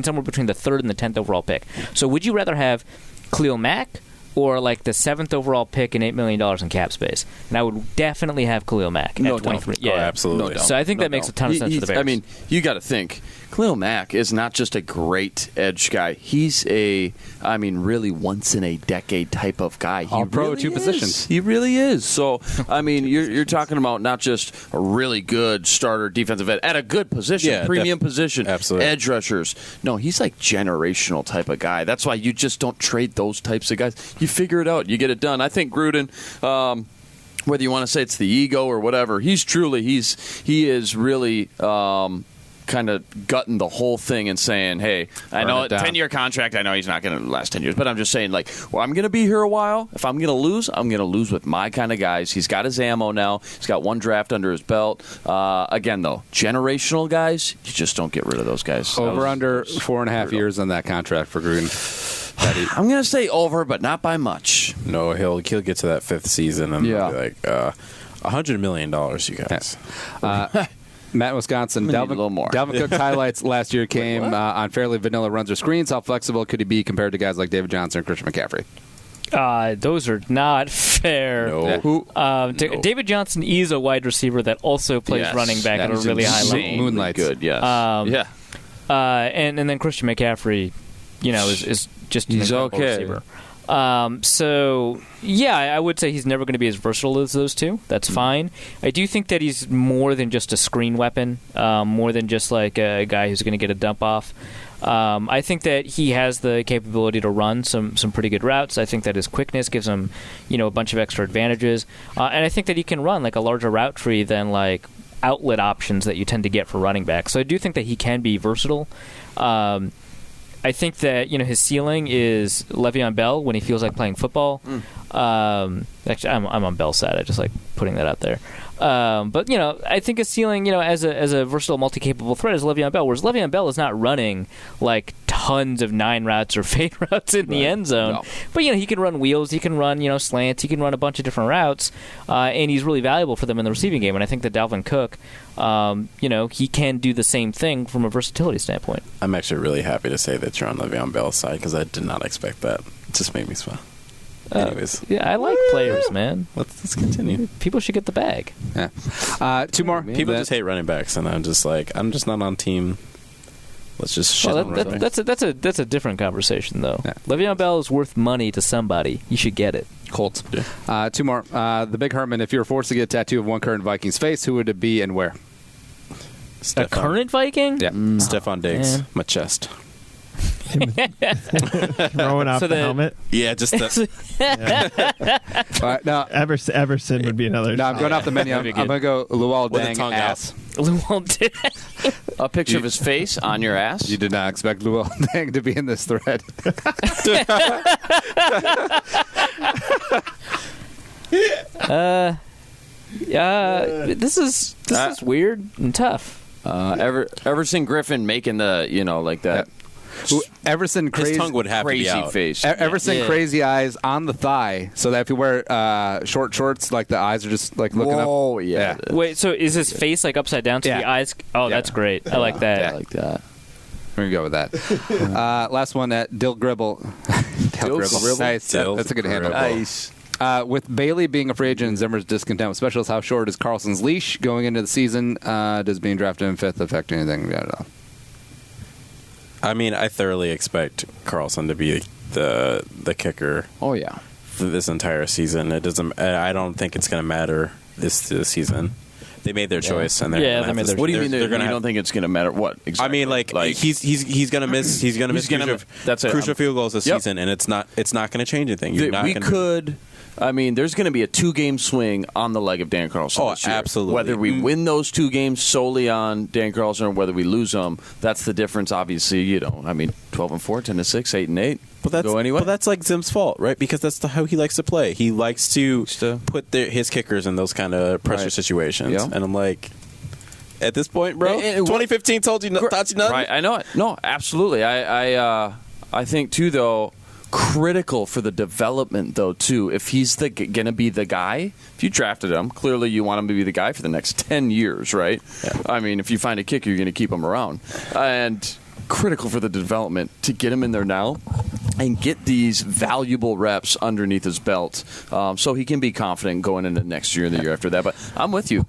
somewhere between the third and the 10th overall pick. So would you rather have Khalil Mack or the 7th overall pick and $8 million in cap space? And I would definitely have Khalil Mack at 23. Yeah, absolutely. No doubt. So I think that makes a ton of sense for the Bears. I mean, you got to think, Khalil Mack is not just a great edge guy. He's really once-in-a-decade type of guy. He All-pro really 2 is. positions. He really is. So, you're talking about not just a really good starter defensive end at a good position, premium position, absolutely. edge rushers. No, he's generational type of guy. That's why you just don't trade those types of guys. You figure it out. You get it done. I think Gruden... whether you want to say it's the ego or whatever, he is really kind of gutting the whole thing and saying, hey, I know a 10-year contract. I know he's not going to last 10 years, but I'm just saying, I'm going to be here a while. If I'm going to lose, I'm going to lose with my kind of guys. He's got his ammo now. He's got 1 draft under his belt. Again, though, generational guys, you just don't get rid of those guys. Over under 4.5 years on that contract for Gruden. I'm going to say over, but not by much. No, he'll get to that 5th season and be $100 million, you guys. Matt, Wisconsin. Dalvin Cook's highlights last year came on fairly vanilla runs or screens. How flexible could he be compared to guys like David Johnson and Christian McCaffrey? Those are not fair. No. David Johnson is a wide receiver that also plays running back at a really high level. Moonlights. Good, yes. And then Christian McCaffrey, is just an incredible receiver. So, I would say he's never going to be as versatile as those two. That's fine. I do think that he's more than just a screen weapon, more than just a guy who's going to get a dump off. I think that he has the capability to run some pretty good routes. I think that his quickness gives him, a bunch of extra advantages. And I think that he can run a larger route tree than outlet options that you tend to get for running back. So I do think that he can be versatile. I think that his ceiling is Le'Veon Bell when he feels like playing football. Actually, I'm on Bell's side. I just like putting that out there. But I think his ceiling, as a versatile, multi-capable threat is Le'Veon Bell. Whereas Le'Veon Bell is not running tons of 9 routes or fade routes in the end zone. No. But he can run wheels, he can run slants, he can run a bunch of different routes, and he's really valuable for them in the receiving game. And I think that Dalvin Cook, he can do the same thing from a versatility standpoint. I'm actually really happy to say that you're on Le'Veon Bell's side because I did not expect that. It just made me smile. Anyways, I like players, man. Let's continue. People should get the bag. Yeah. 2 more. People just hate running backs, and I'm just not on team. Let's just shit on running backs. That's a different conversation, though. Yeah. Le'Veon Bell is worth money to somebody. You should get it. Colts. 2 more. The Big Herman. If you were forced to get a tattoo of one current Vikings face, who would it be and where? A current Viking? Yeah. Stephon Diggs. My chest. Throwing off the helmet. Yeah, just the. All right, now Everson would be another. No, I'm going off the menu. I'm going to go Luol Deng ass. Luol Deng. A picture of his face on your ass. You did not expect Luol Deng to be in this thread. This is weird and tough. Everson Griffin making the that. Everson crazy, his tongue would have crazy to be out. face. Everson crazy eyes on the thigh, so that if you wear short shorts, the eyes are just looking up. Oh yeah. Wait, so is his face upside down so the eyes? Oh, that's great. I like that. I like that. We're gonna go with that. Last one at Dill Gribble. Dill Gribble. Nice. That's a good handle. Nice. With Bailey being a free agent and Zimmer's discontent with specials, how short is Carlson's leash going into the season? Does being drafted in 5th affect anything? I don't know. I mean, I thoroughly expect Carlson to be the kicker. Oh yeah, for this entire season. It doesn't. I don't think it's going to matter this season. They made their choice, and they're they made their. What do you mean? You don't think it's going to matter? What exactly? I mean, like he's going to miss. He's going to miss crucial field goals this season, and it's not going to change anything. I mean, there's going to be a 2-game swing on the leg of Dan Carlson. Oh, this year. absolutely. Whether we win those 2 games solely on Dan Carlson or whether we lose them, that's the difference. Obviously, 12-4, 10-6, 8-8. Go anyway. But that's like Zim's fault, right? Because that's how he likes to play. He likes to put his kickers in those kind of pressure situations. Yeah. And I'm like, at this point, bro, 2015 taught you nothing. Right, I know it. No, absolutely. I think too, though. Critical for the development, though, too. If he's going to be the guy, if you drafted him, clearly you want him to be the guy for the next 10 years, right? Yeah. I mean, if you find a kicker, you're going to keep him around. And critical for the development to get him in there now and get these valuable reps underneath his belt so he can be confident going into next year and the year after that. But I'm with you.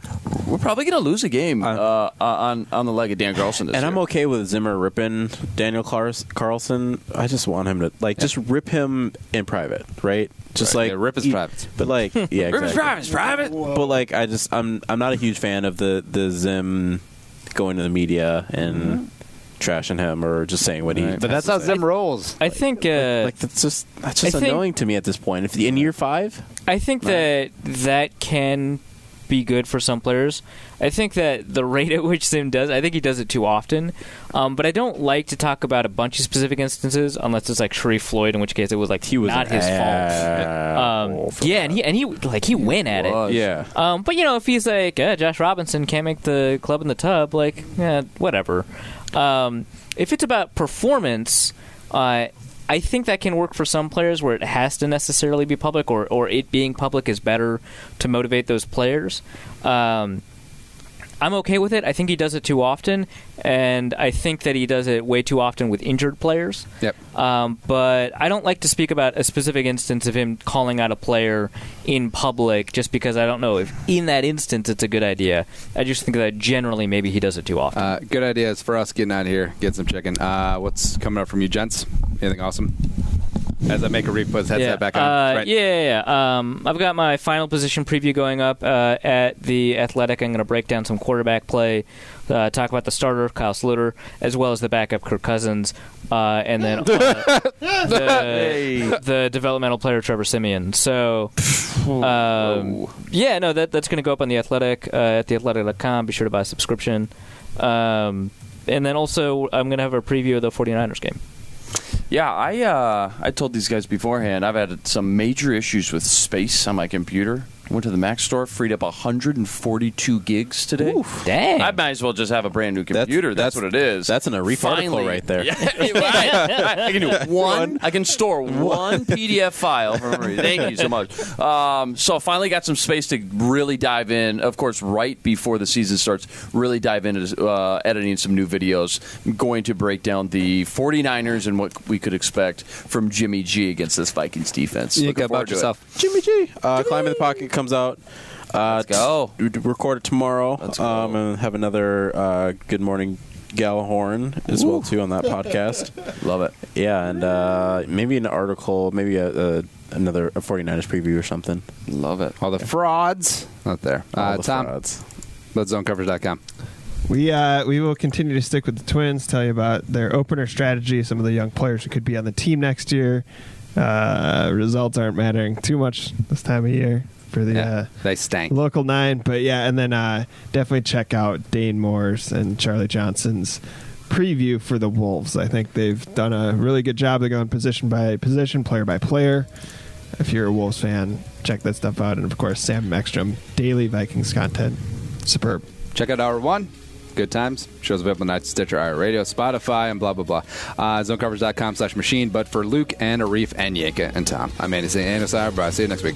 We're probably going to lose a game on the leg of Dan Carlson this year. And I'm okay with Zimmer ripping Daniel Carlson. I just want him to, just rip him in private, right? Just rip his privates. But rip his private. But I'm not a huge fan of the Zim going to the media and trashing him or just saying what he. But that's how Zim rolls. I think that's just annoying to me at this point. If in year 5, I think that can be good for some players. I think that the rate at which Zim does, I think he does it too often. But I don't like to talk about a bunch of specific instances unless it's like Sharif Floyd, in which case it was like not his fault. And he went at it. Yeah. But if he's like Josh Robinson can't make the club in the tub, whatever. If it's about performance, I think that can work for some players where it has to necessarily be public, or it being public is better to motivate those players. I'm okay with it. I think he does it too often, and I think that he does it way too often with injured players. Yep. But I don't like to speak about a specific instance of him calling out a player in public just because I don't know if in that instance it's a good idea. I just think that generally maybe he does it too often. Good ideas for us getting out of here, get some chicken. What's coming up from you, gents? Anything awesome? As I make a read, put his headset back on. I've got my final position preview going up at The Athletic. I'm going to break down some quarterback play, talk about the starter, Kyle Sluter, as well as the backup, Kirk Cousins, and then the developmental player, Trevor Siemian. So, that's going to go up on The Athletic at theathletic.com. Be sure to buy a subscription. And then also, I'm going to have a preview of the 49ers game. Yeah, I told these guys beforehand I've had some major issues with space on my computer. Went to the Mac store, freed up 142 gigs today. Oof, dang. I might as well just have a brand new computer. That's what it is. That's an Arif article right there. Yeah, I can do one. I can store one PDF file. Thank you so much. So I finally got some space to really dive in. Of course, right before the season starts, really dive into editing some new videos. I'm going to break down the 49ers and what we could expect from Jimmy G against this Vikings defense. You think about yourself. Jimmy G. Climb in the Pocket comes out. Let's go. We record it tomorrow. And have another Good Morning Gallahorn as well too on that podcast. Love it. Yeah, and maybe an article, maybe another 49ers preview or something. Love it. All the frauds out there. All the Tom, frauds. Let'sZoneCoverage.com. We will continue to stick with the Twins, tell you about their opener strategy, some of the young players who could be on the team next year. Results aren't mattering too much this time of year for the they stank. Local 9, but and then definitely check out Dane Moore's and Charlie Johnson's preview for the Wolves. I think they've done a really good job. They're going position by position, player by player. If you're a Wolves fan, check that stuff out. And of course, Sam Ekstrom, daily Vikings content, superb. Check out Hour 1. Good times. Shows available on Stitcher, iRadio, Spotify, and blah, blah, blah. ZoneCoverage.com/machine. But for Luke and Arif and Yanka and Tom, I'm Andy St. Anna. See you next week.